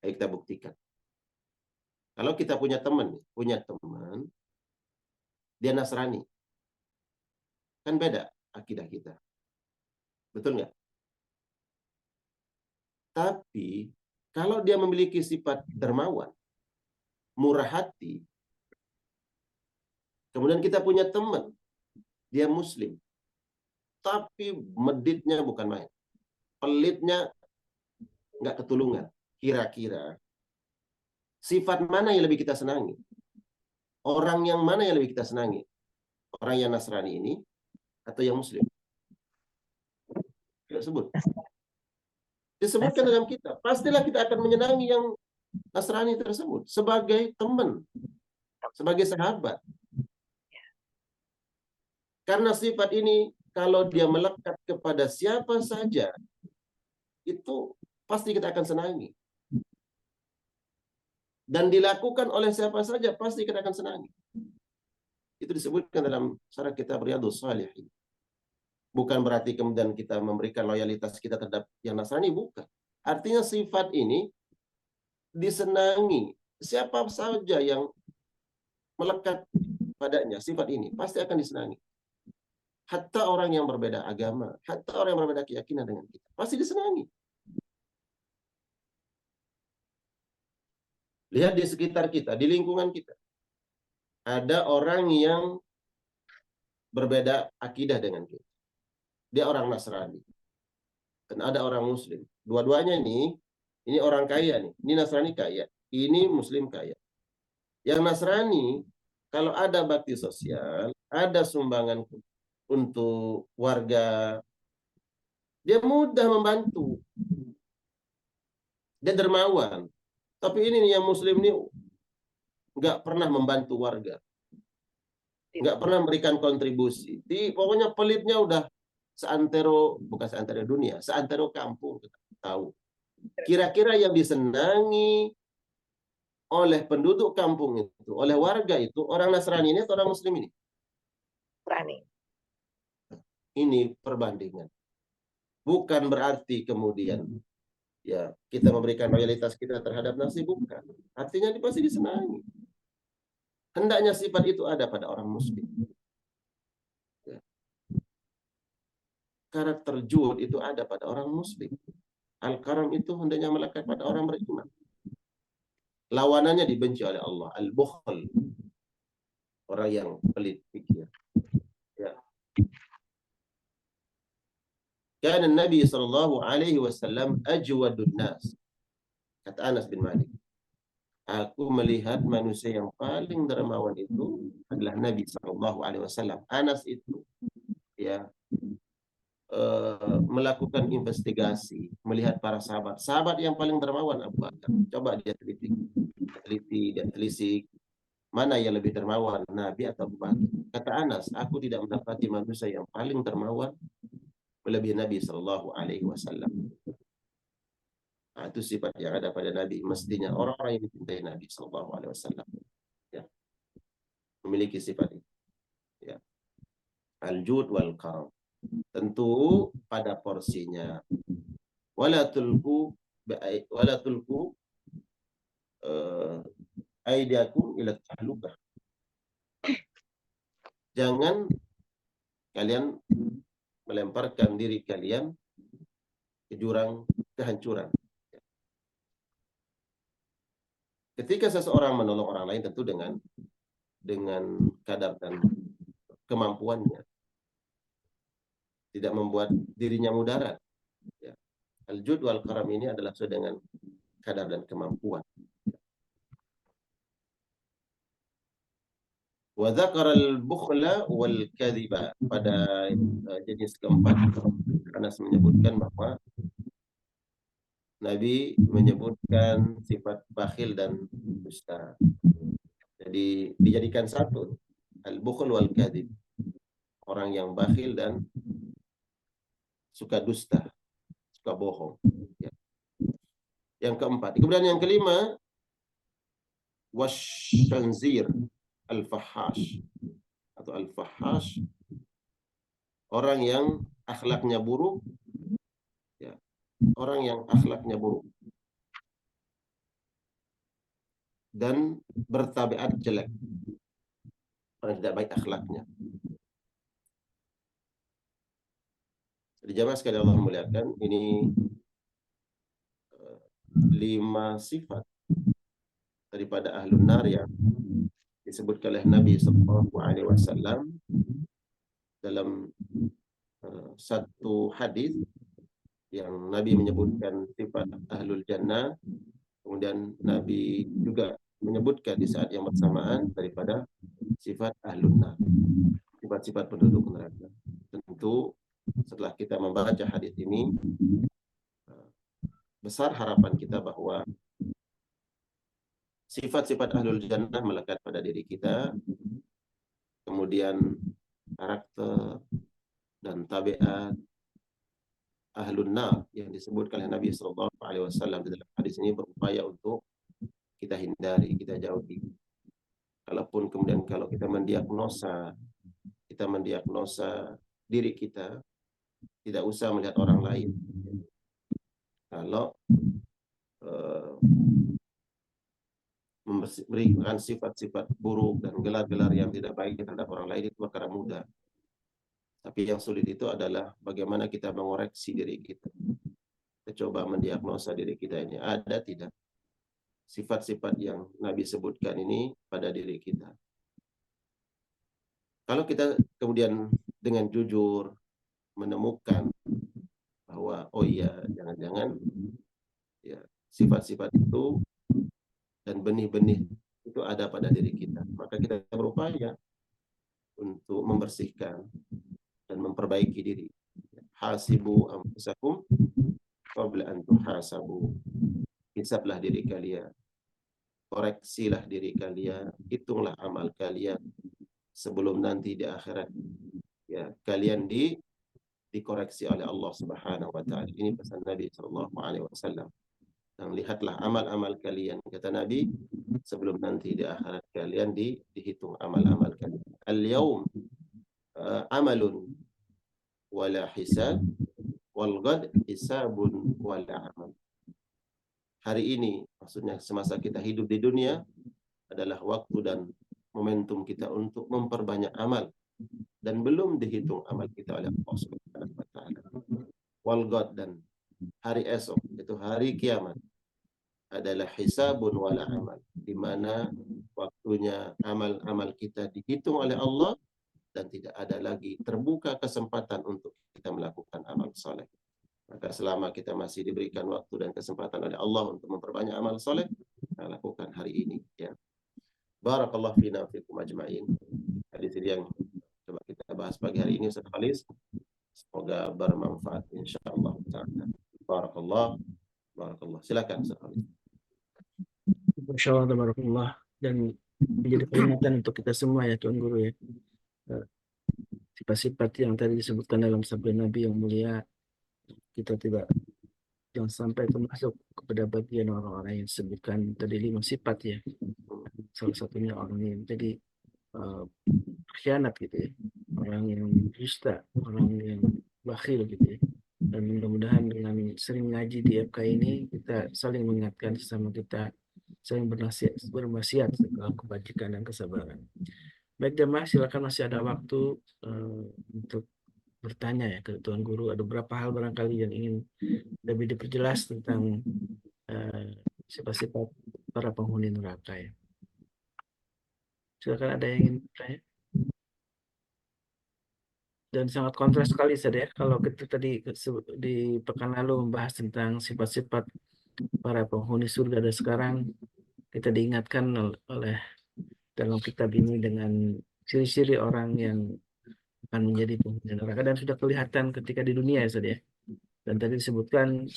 Ayo kita buktikan. Kalau kita punya teman, dia Nasrani, kan beda akidah kita. Betul nggak? Tapi kalau dia memiliki sifat dermawan, murah hati, kemudian kita punya teman, dia Muslim, tapi meditnya bukan main, pelitnya nggak ketulungan. Kira-kira sifat mana yang lebih kita senangi? Orang yang mana yang lebih kita senangi? Orang yang Nasrani ini atau yang Muslim? Tidak sebut. Disebutkan dalam kitab. Pastilah kita akan menyenangi yang Nasrani tersebut sebagai teman, sebagai sahabat. Karena sifat ini kalau dia melekat kepada siapa saja, itu pasti kita akan senangi. Dan dilakukan oleh siapa saja, pasti kita akan senangi. Itu disebutkan dalam syarah kitab Riyadhus Shalihin. Bukan berarti kemudian kita memberikan loyalitas kita terhadap yang Nasrani, bukan. Artinya sifat ini disenangi. Siapa saja yang melekat padanya, sifat ini pasti akan disenangi. Hatta orang yang berbeda agama, hatta orang yang berbeda keyakinan dengan kita, pasti disenangi. Lihat di sekitar kita, di lingkungan kita. Ada orang yang berbeda akidah dengan kita. Dia orang Nasrani. Dan ada orang Muslim. Dua-duanya ini orang kaya nih. Ini Nasrani kaya. Ini Muslim kaya. Yang Nasrani, kalau ada bakti sosial, ada sumbangan untuk warga, dia mudah membantu. Dia dermawan. Tapi ini yang Muslim ini nggak pernah membantu warga. Nggak pernah memberikan kontribusi. Pokoknya pelitnya udah bukan seantero dunia, seantero kampung kita tahu. Kira-kira yang disenangi oleh penduduk kampung itu, oleh warga itu, orang Nasrani ini atau orang Muslim ini? Nasrani. Ini perbandingan. Bukan berarti kemudian ya kita memberikan loyalitas kita terhadap nasi, bukan. Artinya ini pasti disenangi. Hendaknya sifat itu ada pada orang Muslim. Karakter jud itu ada pada orang Muslim. Al-karam itu hendaknya melekat pada orang beriman. Lawanannya dibenci oleh Allah. Al-bukhl. Orang yang pelit pikir. Ya. Karena Nabi SAW ajwadun nas. Kata Anas bin Malik. Aku melihat manusia yang paling dermawan itu adalah Nabi SAW. Anas itu ya melakukan investigasi, melihat para sahabat. Sahabat yang paling dermawan Abu Bakar. Coba dia dia telisik. Mana yang lebih dermawan, Nabi atau Abu Bakar? Kata Anas, aku tidak mendapati manusia yang paling dermawan melebihi Nabi SAW. Nah, itu sifat yang ada pada Nabi. Mestinya orang-orang yang mencintai Nabi SAW. memiliki sifat itu. Ya. Al-jud wal karam. Tentu pada porsinya. Wala tulku aidiakum ila tahlukah. Jangan kalian melemparkan diri kalian ke jurang kehancuran. Ketika seseorang menolong orang lain tentu dengan kadar dan kemampuannya, tidak membuat dirinya mudarat. Ya. Al-jud wal karam ini adalah sesuai dengan kadar dan kemampuan. Wa dzakara al-bukhla wal kadhiba, pada jenis keempat Anas menyebutkan bahwa Nabi menyebutkan sifat bakhil dan dusta. Jadi dijadikan satu, al-bukhl wal kadhib. Orang yang bakhil dan suka dusta, suka bohong. Ya. Yang keempat. Kemudian yang kelima, wasyanzir, al-fahash atau al-fahash, orang yang akhlaknya buruk, ya, orang yang akhlaknya buruk dan bertabiat jelek, orang tidak baik akhlaknya. Jadi jamaah sekalian Allah muliakan, ini 5 sifat daripada ahlun nar yang disebutkan oleh Nabi SAW dalam satu hadis yang Nabi menyebutkan sifat ahlul jannah, kemudian Nabi juga menyebutkan di saat yang bersamaan daripada sifat ahlun nar, sifat-sifat penduduk neraka. Tentu setelah kita membaca hadis ini, besar harapan kita bahwa sifat-sifat ahlul jannah melekat pada diri kita, kemudian karakter dan tabiat ahlun nar yang disebutkan oleh Nabi SAW di dalam hadis ini berupaya untuk kita hindari, kita jauhi. Kalaupun kemudian kalau kita mendiagnosa diri kita, tidak usah melihat orang lain. Kalau memberikan sifat-sifat buruk dan gelar-gelar yang tidak baik terhadap orang lain itu perkara mudah. Tapi yang sulit itu adalah bagaimana kita mengoreksi diri kita. Kita coba mendiagnosa diri kita ini ada tidak sifat-sifat yang Nabi sebutkan ini pada diri kita. Kalau kita kemudian dengan jujur menemukan bahwa oh iya, jangan-jangan ya sifat-sifat itu dan benih-benih itu ada pada diri kita, maka kita berupaya untuk membersihkan dan memperbaiki diri. Hasibu anfusakum qabla an tuhasabu. Hisablah diri kalian, koreksilah diri kalian, hitunglah amal kalian sebelum nanti di akhirat ya kalian dikoreksi oleh Allah Subhanahu wa taala. Ini pesan Nabi sallallahu alaihi wasallam. Dan lihatlah amal-amal kalian, kata Nabi, sebelum nanti di akhirat kalian dihitung amal-amal kalian. Al-yaum amalun wala hisab, wal ghad hisabun wala amal. Hari ini, maksudnya semasa kita hidup di dunia, adalah waktu dan momentum kita untuk memperbanyak amal, dan belum dihitung amal kita oleh Allah Subhanahu wa taala. Wal ghad, dan hari esok, itu hari kiamat, adalah hisabun wala amal, di mana waktunya amal-amal kita dihitung oleh Allah dan tidak ada lagi terbuka kesempatan untuk kita melakukan amal soleh. Maka selama kita masih diberikan waktu dan kesempatan oleh Allah untuk memperbanyak amal soleh, kita lakukan hari ini. Ya. Barakallahu fina fikum ajma'in. Hadis ini yang coba kita bahas pagi hari ini, Ustaz Khalis. Semoga bermanfaat insyaallah taala. Barakallah. Silakan Ustaz Khalis. Masya Allah, tabarakallah. Dan menjadi peringatan untuk kita semua ya Tuan Guru ya. Sifat-sifat yang tadi disebutkan dalam sabda Nabi yang mulia, kita jangan sampai termasuk kepada bagian orang-orang yang disebutkan tadi 5 sifat ya. Salah satunya orang yang jadi berkhianat gitu ya, orang yang dusta, orang yang bakhil gitu ya. Dan mudah-mudahan dengan sering ngaji di FK ini kita saling mengingatkan sesama kita, saling berwasiat dalam kebajikan dan kesabaran. Baik jemaah, silakan masih ada waktu untuk bertanya ya ke Tuan Guru. Ada beberapa hal barangkali yang ingin lebih diperjelas tentang eh, sifat-sifat para penghuni neraka ya. Silakan, ada yang ingin bertanya. Dan sangat kontras sekali saja kalau kita tadi di pekan lalu membahas tentang sifat-sifat para penghuni surga, dan sekarang kita diingatkan oleh dalam kitab ini dengan ciri-ciri orang yang akan menjadi penghuni neraka, dan sudah kelihatan ketika di dunia ya saja. Dan tadi disebutkan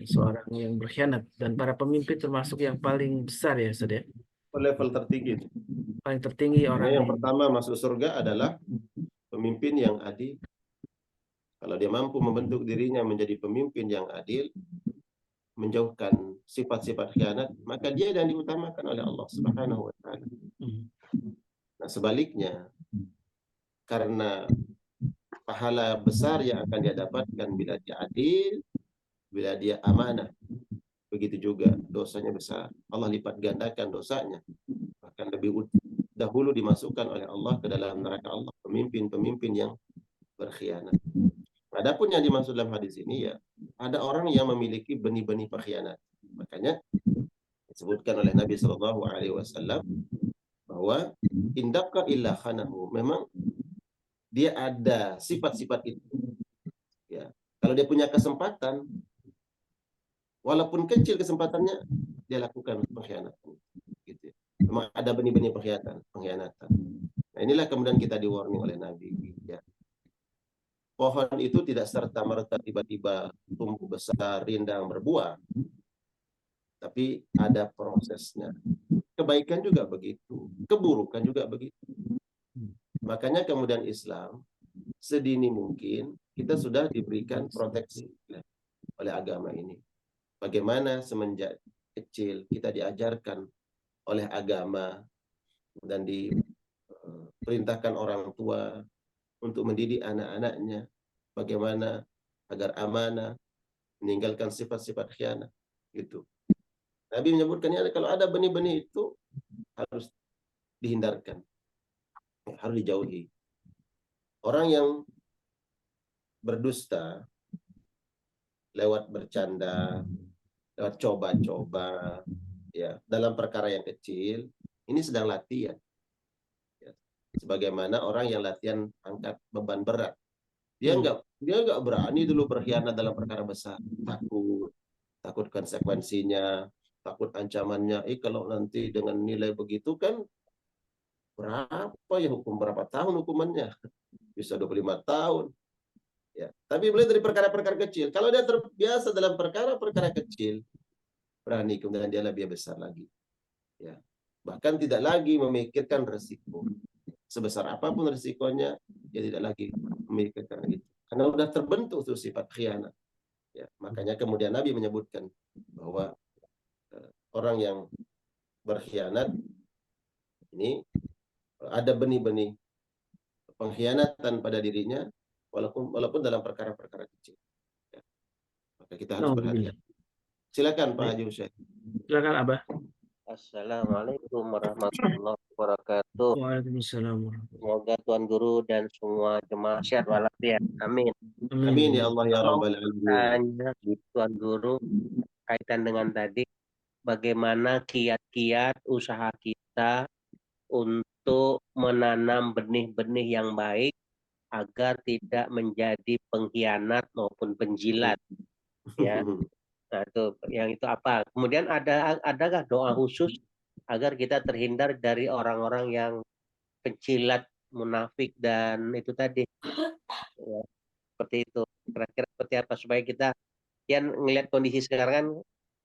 seorang yang berkhianat, dan para pemimpin termasuk yang paling besar ya saja, Level tertinggi. paling tertinggi orang Yang pertama masuk surga adalah pemimpin yang adil. Kalau dia mampu membentuk dirinya menjadi pemimpin yang adil, menjauhkan sifat-sifat khianat, maka dia yang diutamakan oleh Allah Subhanahu wa taala. Nah, sebaliknya, karena pahala besar yang akan dia dapatkan bila dia adil, bila dia amanah, begitu juga dosanya besar. Allah lipat gandakan dosanya. Bahkan lebih dahulu dimasukkan oleh Allah ke dalam neraka Allah pemimpin-pemimpin yang berkhianat. Adapun yang dimaksud dalam hadis ini ya, ada orang yang memiliki benih-benih pengkhianat. Makanya disebutkan oleh Nabi Shallallahu Alaihi Wasallam bahwa indaka illa khanahu, memang dia ada sifat-sifat itu. Ya, kalau dia punya kesempatan, walaupun kecil kesempatannya, dia lakukan pengkhianatan. Gitu. Memang ada benih-benih pengkhianatan. Nah, inilah kemudian kita di-warning oleh Nabi. Ya. Pohon itu tidak serta-merta tiba-tiba tumbuh besar, rindang, berbuah. Tapi ada prosesnya. Kebaikan juga begitu. Keburukan juga begitu. Makanya kemudian Islam, sedini mungkin, kita sudah diberikan proteksi oleh agama ini. Bagaimana semenjak kecil kita diajarkan oleh agama dan diperintahkan orang tua untuk mendidik anak-anaknya bagaimana agar amanah, meninggalkan sifat-sifat khianat. Gitu. Nabi menyebutkannya kalau ada benih-benih itu harus dihindarkan, harus dijauhi. Orang yang berdusta lewat bercanda, lewat coba-coba, ya dalam perkara yang kecil, ini sedang latihan. Ya. Sebagaimana orang yang latihan angkat beban berat, dia nggak berani dulu berkhianat dalam perkara besar, takut konsekuensinya, takut ancamannya. Kalau nanti dengan nilai begitu kan berapa ya berapa tahun hukumannya? Bisa 25 tahun. Ya. Tapi mulai dari perkara-perkara kecil. Kalau dia terbiasa dalam perkara-perkara kecil, berani kemudian dia lebih besar lagi. Ya. Bahkan tidak lagi memikirkan resiko. Sebesar apapun resikonya, dia tidak lagi memikirkan itu. Karena sudah terbentuk tuh sifat khianat. Ya. Makanya kemudian Nabi menyebutkan bahwa orang yang berkhianat ini ada benih-benih pengkhianatan pada dirinya, walaupun dalam perkara-perkara kecil. Ya. Maka kita harus berhati-hati. Silakan Pak Haji Hussein. Silakan Abah. Assalamualaikum warahmatullahi wabarakatuh. Waalaikumsalam. Semoga Tuan Guru dan semua jemaah sehat walafiat. Amin. Amin ya Allah ya Rabbal alamin. Tanya di Tuan Guru kaitan dengan tadi, bagaimana kiat-kiat usaha kita untuk menanam benih-benih yang baik agar tidak menjadi pengkhianat maupun penjilat, ya. Nah, itu apa? Kemudian adakah doa khusus agar kita terhindar dari orang-orang yang pencilat, munafik dan itu tadi. Ya, seperti itu. Kira-kira seperti apa supaya kita yang ngelihat kondisi sekarang kan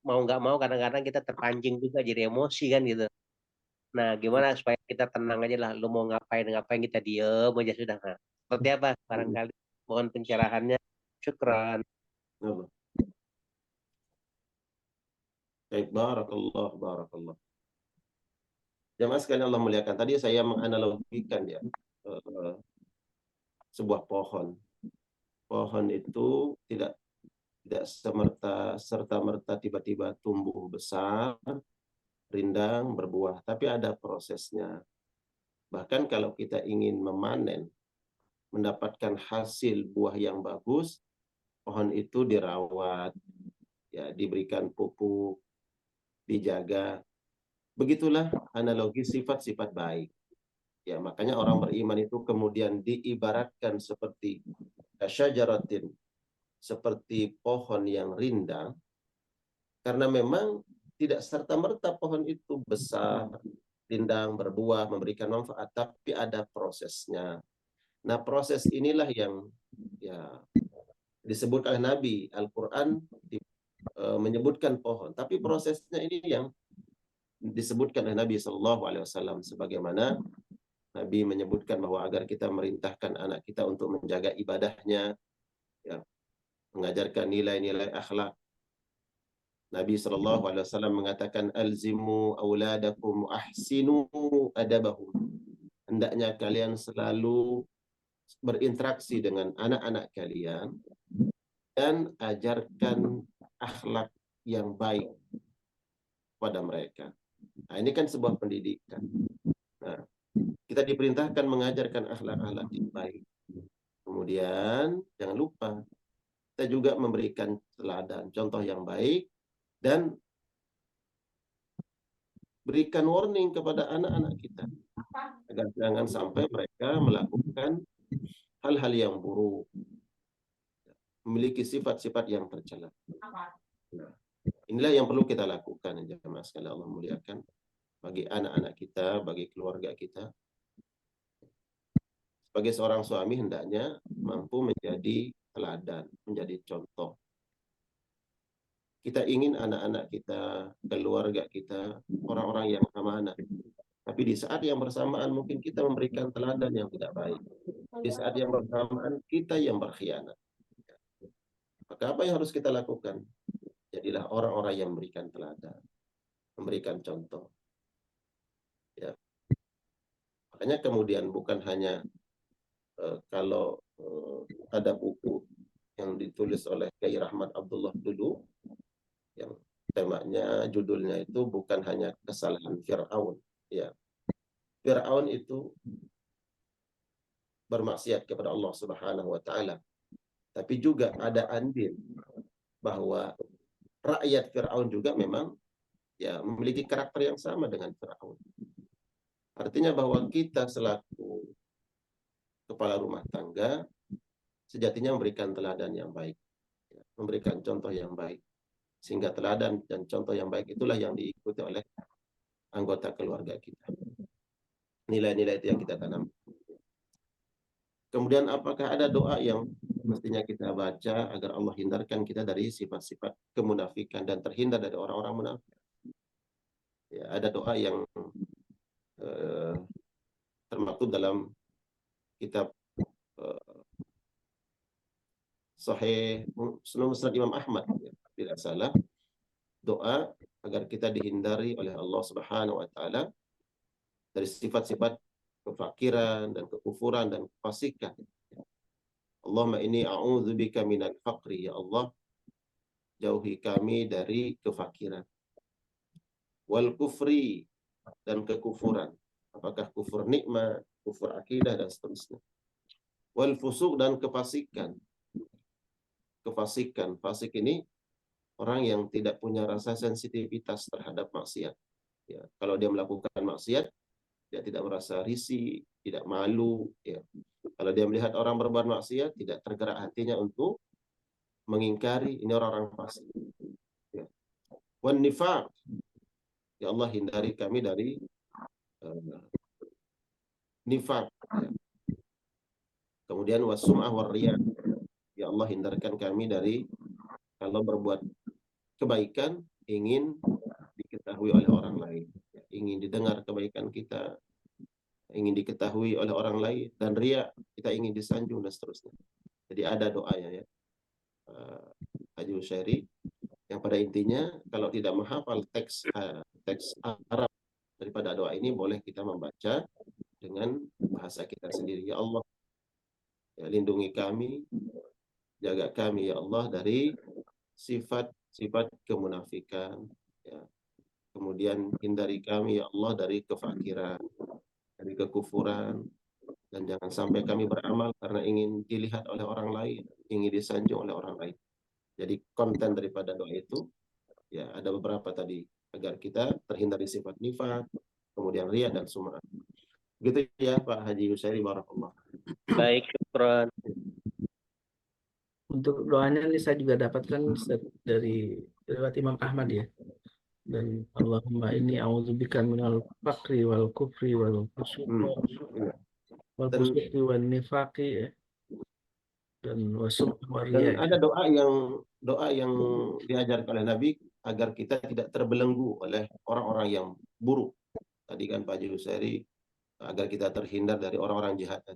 mau nggak mau kadang-kadang kita terpancing juga jadi emosi kan gitu. Nah, gimana supaya kita tenang aja lah. Lu mau ngapain kita diem aja sudah. Nah, seperti apa barangkali mohon pencerahannya. Syukran. Baik, barakallah. Jamaah sekalian Allah muliakan. Tadi saya menganalogikan ya sebuah pohon. Pohon itu tidak serta-merta tiba-tiba tumbuh besar, rindang, berbuah, tapi ada prosesnya. Bahkan kalau kita ingin memanen, mendapatkan hasil buah yang bagus, pohon itu dirawat, ya, diberikan pupuk, dijaga. Begitulah analogi sifat-sifat baik. Ya, makanya orang beriman itu kemudian diibaratkan seperti kasyajaratin, seperti pohon yang rindang, karena memang tidak serta-merta pohon itu besar, rindang, berbuah, memberikan manfaat, tapi ada prosesnya. Nah, proses inilah yang ya disebut oleh Nabi. Al-Quran menyebutkan pohon, tapi prosesnya ini yang disebutkan oleh Nabi SAW, sebagaimana Nabi menyebutkan bahwa agar kita merintahkan anak kita untuk menjaga ibadahnya, ya, mengajarkan nilai-nilai akhlak. Nabi SAW mengatakan, alzimu auladakum ahsinu adabahum. Hendaknya kalian selalu berinteraksi dengan anak-anak kalian dan ajarkan akhlak yang baik pada mereka. Nah, ini kan sebuah pendidikan. Nah, kita diperintahkan mengajarkan akhlak-akhlak yang baik. Kemudian jangan lupa kita juga memberikan teladan, contoh yang baik, dan berikan warning kepada anak-anak kita agar jangan sampai mereka melakukan hal-hal yang buruk, memiliki sifat-sifat yang tercela. Nah, inilah yang perlu kita lakukan, jemaah sekalian Allah muliakan, bagi anak-anak kita, bagi keluarga kita. Sebagai seorang suami hendaknya mampu menjadi teladan, menjadi contoh. Kita ingin anak-anak kita, keluarga kita, orang-orang yang amanah. Tapi di saat yang bersamaan mungkin kita memberikan teladan yang tidak baik. Di saat yang bersamaan kita yang berkhianat. Maka apa yang harus kita lakukan? Jadilah orang-orang yang memberikan teladan, memberikan contoh. Ya. Makanya kemudian bukan hanya kalau ada buku yang ditulis oleh Kiai Rahmat Abdullah dulu, yang temanya, judulnya itu bukan hanya kesalahan Fir'aun. Ya. Fir'aun itu bermaksiat kepada Allah Subhanahu wa Ta'ala. Tapi juga ada andil bahwa rakyat Fir'aun juga memang ya memiliki karakter yang sama dengan Fir'aun. Artinya bahwa kita selaku kepala rumah tangga sejatinya memberikan teladan yang baik, memberikan contoh yang baik, sehingga teladan dan contoh yang baik itulah yang diikuti oleh anggota keluarga kita. Nilai-nilai itu yang kita tanam. Kemudian apakah ada doa yang mestinya kita baca agar Allah hindarkan kita dari sifat-sifat kemunafikan dan terhindar dari orang-orang munafik? Ya, ada doa yang termaktub dalam kitab Sahih Musnad Imam Ahmad, ya, tidak salah, doa agar kita dihindari oleh Allah Subhanahu wa Ta'ala dari sifat-sifat kefakiran dan kekufuran dan kefasikan. Allahumma inni a'udzubika minal faqri, ya Allah, jauhi kami dari kefakiran, wal kufri, dan kekufuran, apakah kufur nikmat, kufur akidah, dan seterusnya, wal fusuq, dan kefasikan. Kefasikan, fasik ini orang yang tidak punya rasa sensitivitas terhadap maksiat. Ya, kalau dia melakukan maksiat, dia tidak merasa risih, tidak malu. Ya. Kalau dia melihat orang berbuat maksiat, tidak tergerak hatinya untuk mengingkari. Ini orang-orang fasik. Ya. Wan nifaq, ya Allah hindari kami dari nifaq. Ya. Kemudian wasum'ah warriya, ya Allah hindarkan kami dari kalau berbuat kebaikan ingin diketahui oleh orang lain, ya, ingin didengar kebaikan kita, ingin diketahui oleh orang lain, dan riya, kita ingin disanjung dan seterusnya. Jadi ada doanya, ya, Haji Husyairi, yang pada intinya kalau tidak menghafal teks Arab daripada doa ini boleh kita membaca dengan bahasa kita sendiri. Ya Allah, ya, lindungi kami, jaga kami ya Allah dari sifat-sifat kemunafikan, ya. Kemudian hindari kami ya Allah dari kefakiran, dari kekufuran, dan jangan sampai kami beramal karena ingin dilihat oleh orang lain, ingin disanjung oleh orang lain. Jadi konten daripada doa itu ya ada beberapa tadi, agar kita terhindar dari sifat nifaq, kemudian riya dan sum'ah. Gitu ya Pak Haji Yusairi, barakallah. Baik, syukron. Untuk doanya ini saya juga dapatkan dari riwayat Imam Ahmad ya. Dan Allahumma inni a'udzubika minal faqri wal kufri wal fusuqi wal nifaqi ya. Dan wasum wal Dan riya. ada doa yang diajarkan oleh Nabi agar kita tidak terbelenggu oleh orang-orang yang buruk. Tadi kan Pak Haji Yusairi, agar kita terhindar dari orang-orang jahat.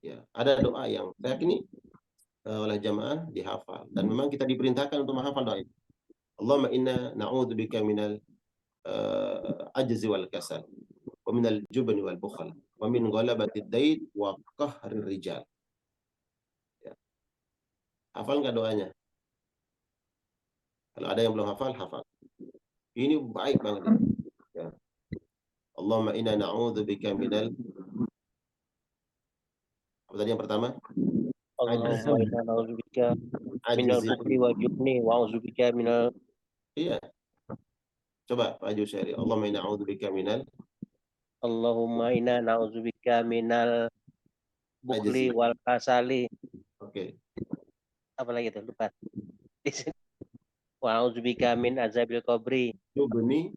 Ya, ada doa yang saya yakini oleh jamaah dihafal, dan memang kita diperintahkan untuk menghafal doa itu. Allahumma inna na'udzubika minal ajzi wal kasal wa minal jubni wal bukhl wa min ghalabatid dain wa qahrir rijal. Ya. Hafal nggak doanya? Kalau ada yang belum hafal, hafal. Ini baik banget. Ya. Allahumma inna na'udzubika minal, apa tadi yang pertama? Allahumma inna na'udzubika minal Ajzi. bukhli wa jubni wa a'udzubika minal. Iya. Coba Pak Haji Yusairi. Allahumma inna na'udzubika minal Allahumma inna na'udzubika minal bukhli wal kasali. Oke. Apa lagi itu? Lupa. Wa a'udzubika min azabil qabri. Jubni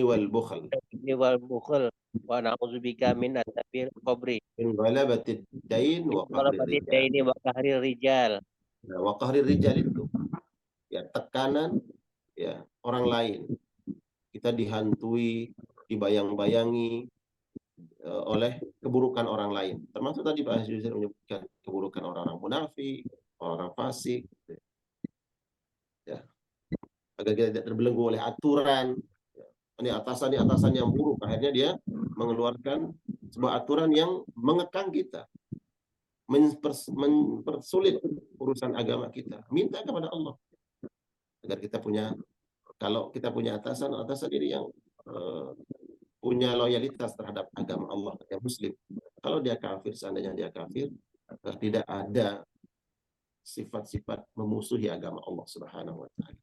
wal bukhl. Jubni wal bukhl. Wa na'udzubika min azabil qabri. Min ghalabatid dain wa qahrir rijal. Wa qahrir rijal. Nah, wa qahrir rijal itu ya tekanan ya orang lain. Kita dihantui, dibayang-bayangi oleh keburukan orang lain. Termasuk tadi Pak Haji Yusairi menyebutkan keburukan orang-orang munafik, orang fasik. Ya. Agar kita tidak terbelenggu oleh aturan. Ini atasan yang buruk. Akhirnya dia mengeluarkan sebuah aturan yang mengekang kita, mempersulit urusan agama kita. Minta kepada Allah agar kita punya, kalau kita punya atasan ini yang punya loyalitas terhadap agama Allah, yang muslim. Kalau dia kafir, seandainya dia kafir, tidak ada sifat-sifat memusuhi agama Allah Subhanahu wa taala.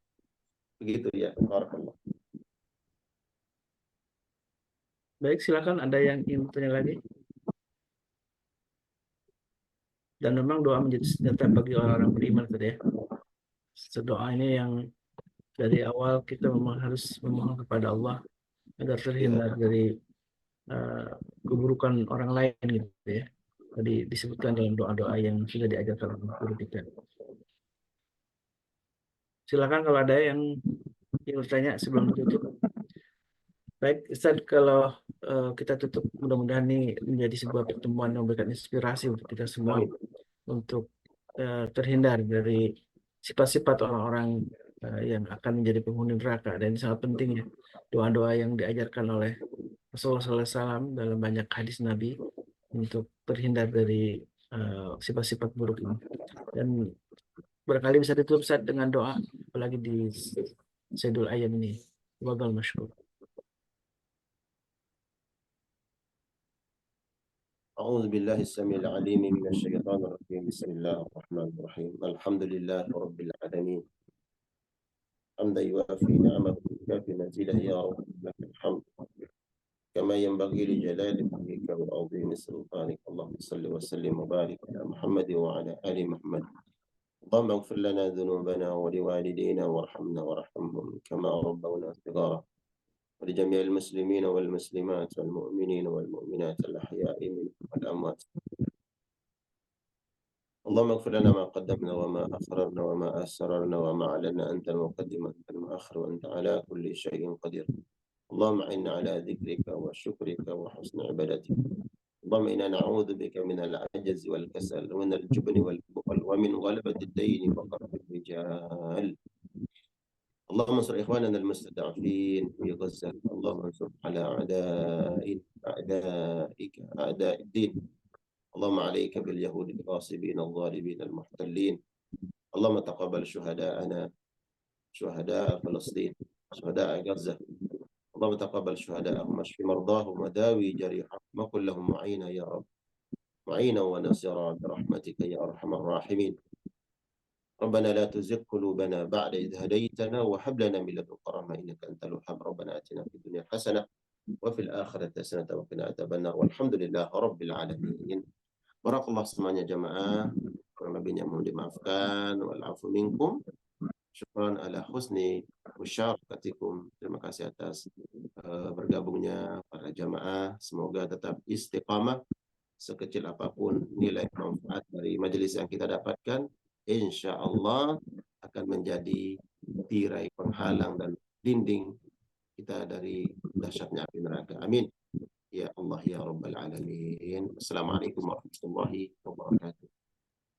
Begitu ya. Barakallah. Baik, silakan, ada yang ingin bertanya lagi? Dan memang doa menjadi senjata bagi orang-orang beriman tadi ya. Doa ini yang dari awal kita memang harus memohon kepada Allah agar terhindar dari keburukan orang lain gitu ya. Tadi disebutkan dalam doa-doa yang sudah diajarkan oleh guru kita. Silakan kalau ada yang ingin bertanya sebelum ditutup. Baik, Ustaz, kalau kita tutup, mudah-mudahan ini menjadi sebuah pertemuan yang memberikan inspirasi untuk kita semua untuk terhindar dari sifat-sifat orang-orang yang akan menjadi penghuni neraka. Dan ini sangat penting ya, doa-doa yang diajarkan oleh Rasulullah SAW dalam banyak hadis Nabi untuk terhindar dari sifat-sifat buruk ini. Dan barangkali bisa ditutup Ustaz dengan doa, apalagi di Sayyidul Ayam ini. Wabil masykur. أعوذ بالله السميع العليم من الشيطان الرجيم. بسم الله الرحمن الرحيم. الحمد لله رب العالمين حمدا يوافي نعمه ويكافي مزيده. يا رب لك الحمد كما ينبغي لجلال وجهك وعظيم سلطانك. اللهم صل وسلم وبارك على محمد وعلى آل محمد. اللهم اغفر لنا ذنوبنا ولوالدينا وارحمنا وارحمهم كما ربونا صغارا، ولجميع المسلمين والمسلمات والمؤمنين والمؤمنات الأحياء منهم والأموات. اللهم اغفر لنا ما قدمنا وما أخررنا وما أسررنا وما أعلنا. أنت المقدم وأنت المؤخر وأنت على كل شيء قدير. اللهم أعنا على ذكرك وشكرك وحسن عبادتك. اللهم إنا نعوذ بك من العجز والكسل ومن الجبن والبخل ومن غلبة الدين وقهر الرجال. اللهم انصر إخواننا المستضعفين في غزة. اللهم انصر على أعدائك أعداء الدين. اللهم عليك باليهود الغاصبين الظالمين المحتلين. اللهم تقبل شهداءنا، شهداء فلسطين، شهداء غزة. اللهم تقبل شهداءهم، اشف مرضاهم وداوي جريحهم، وكن لهم معينا يا رب، معينا ونصيرا برحمتك يا أرحم الراحمين. ربنا لا تزغ قلوبنا بعد إذ هديتنا وهب لنا من لدنك رحمة إنك أنت الوهاب. ربنا آتنا في الدنيا حسنة وفي الآخرة حسنة وقنا عذاب النار والحمد لله رب العالمين. Barakallah semuanya jamaah, kurang lebihnya mohon dimaafkan. Wal-afu minkum. Syukran ala husni musyarakatikum. Terima kasih atas bergabungnya para jamaah. Semoga tetap istiqamah. Sekecil apapun nilai manfaat dari majelis yang kita dapatkan, insya Allah akan menjadi tirai penghalang dan dinding kita dari dahsyatnya api neraka. Amin. Ya Allah ya Rabbal Alamin. Assalamualaikum warahmatullahi wabarakatuh.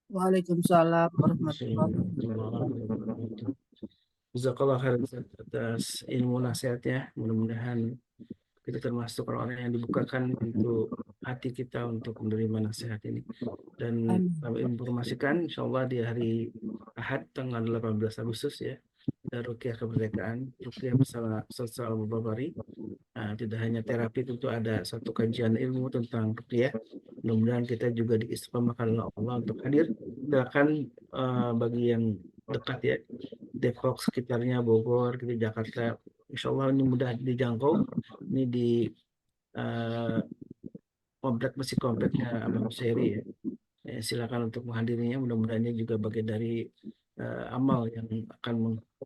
Waalaikumsalam warahmatullahi wabarakatuh. Jazakallah khair Ustaz, atas ilmu nasihatnya. Mudah-mudahan kita termasuk orang-orang yang dibukakan pintu hati kita untuk menerima nasihat ini. Dan kami informasikan insya Allah di hari Ahad tanggal 18 Agustus ya, Ruqyah Kemerdekaan, Ruqyah bersama Ustaz Al-Mubabari. Tidak hanya terapi, tentu ada satu kajian ilmu tentang ruqyah. Mudah-mudahan kita juga diistiqomahkan oleh Allah untuk hadir. Silakan bagi yang dekat ya, Depok sekitarnya, Bogor, gitu, Jakarta, insya Allah ini mudah dijangkau. Ini di masih kompleknya Abang Seri ya. Silakan untuk menghadirinya. Mudah-mudahan ini juga bagian dari amal yang akan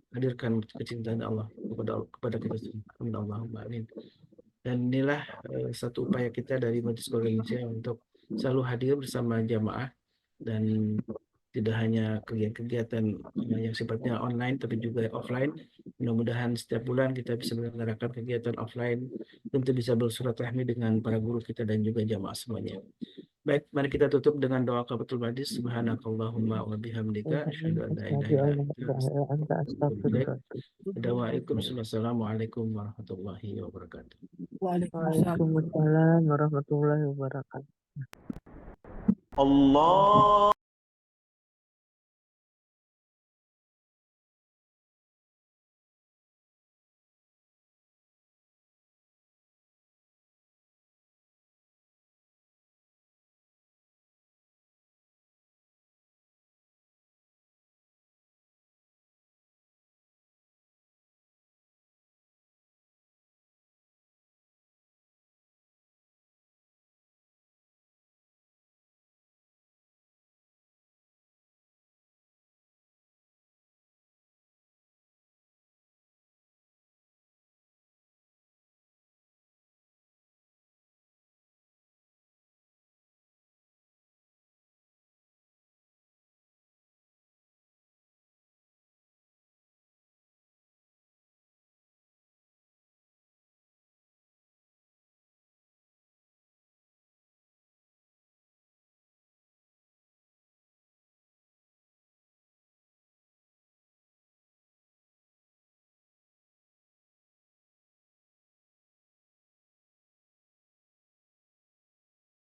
menghadirkan kecintaan Allah kepada kita semua. Allahumma amin. Dan inilah satu upaya kita dari Majelis Keluarga Indonesia untuk selalu hadir bersama jamaah, dan tidak hanya kegiatan-kegiatan yang sifatnya online tapi juga offline. Mudah-mudahan setiap bulan kita bisa menyelenggarakan kegiatan offline, tentu bisa bersilaturahmi dengan para guru kita dan juga jamaah semuanya. Baik, mari kita tutup dengan doa kafatul majlis. Subhanakallahumma wa bihamdika asyhadu an la ilaha illa anta astaghfiruka wa atubu ilaik. Wassalamualaikum warahmatullahi wabarakatuh. Waalaikumsalam warahmatullahi wabarakatuh. Allah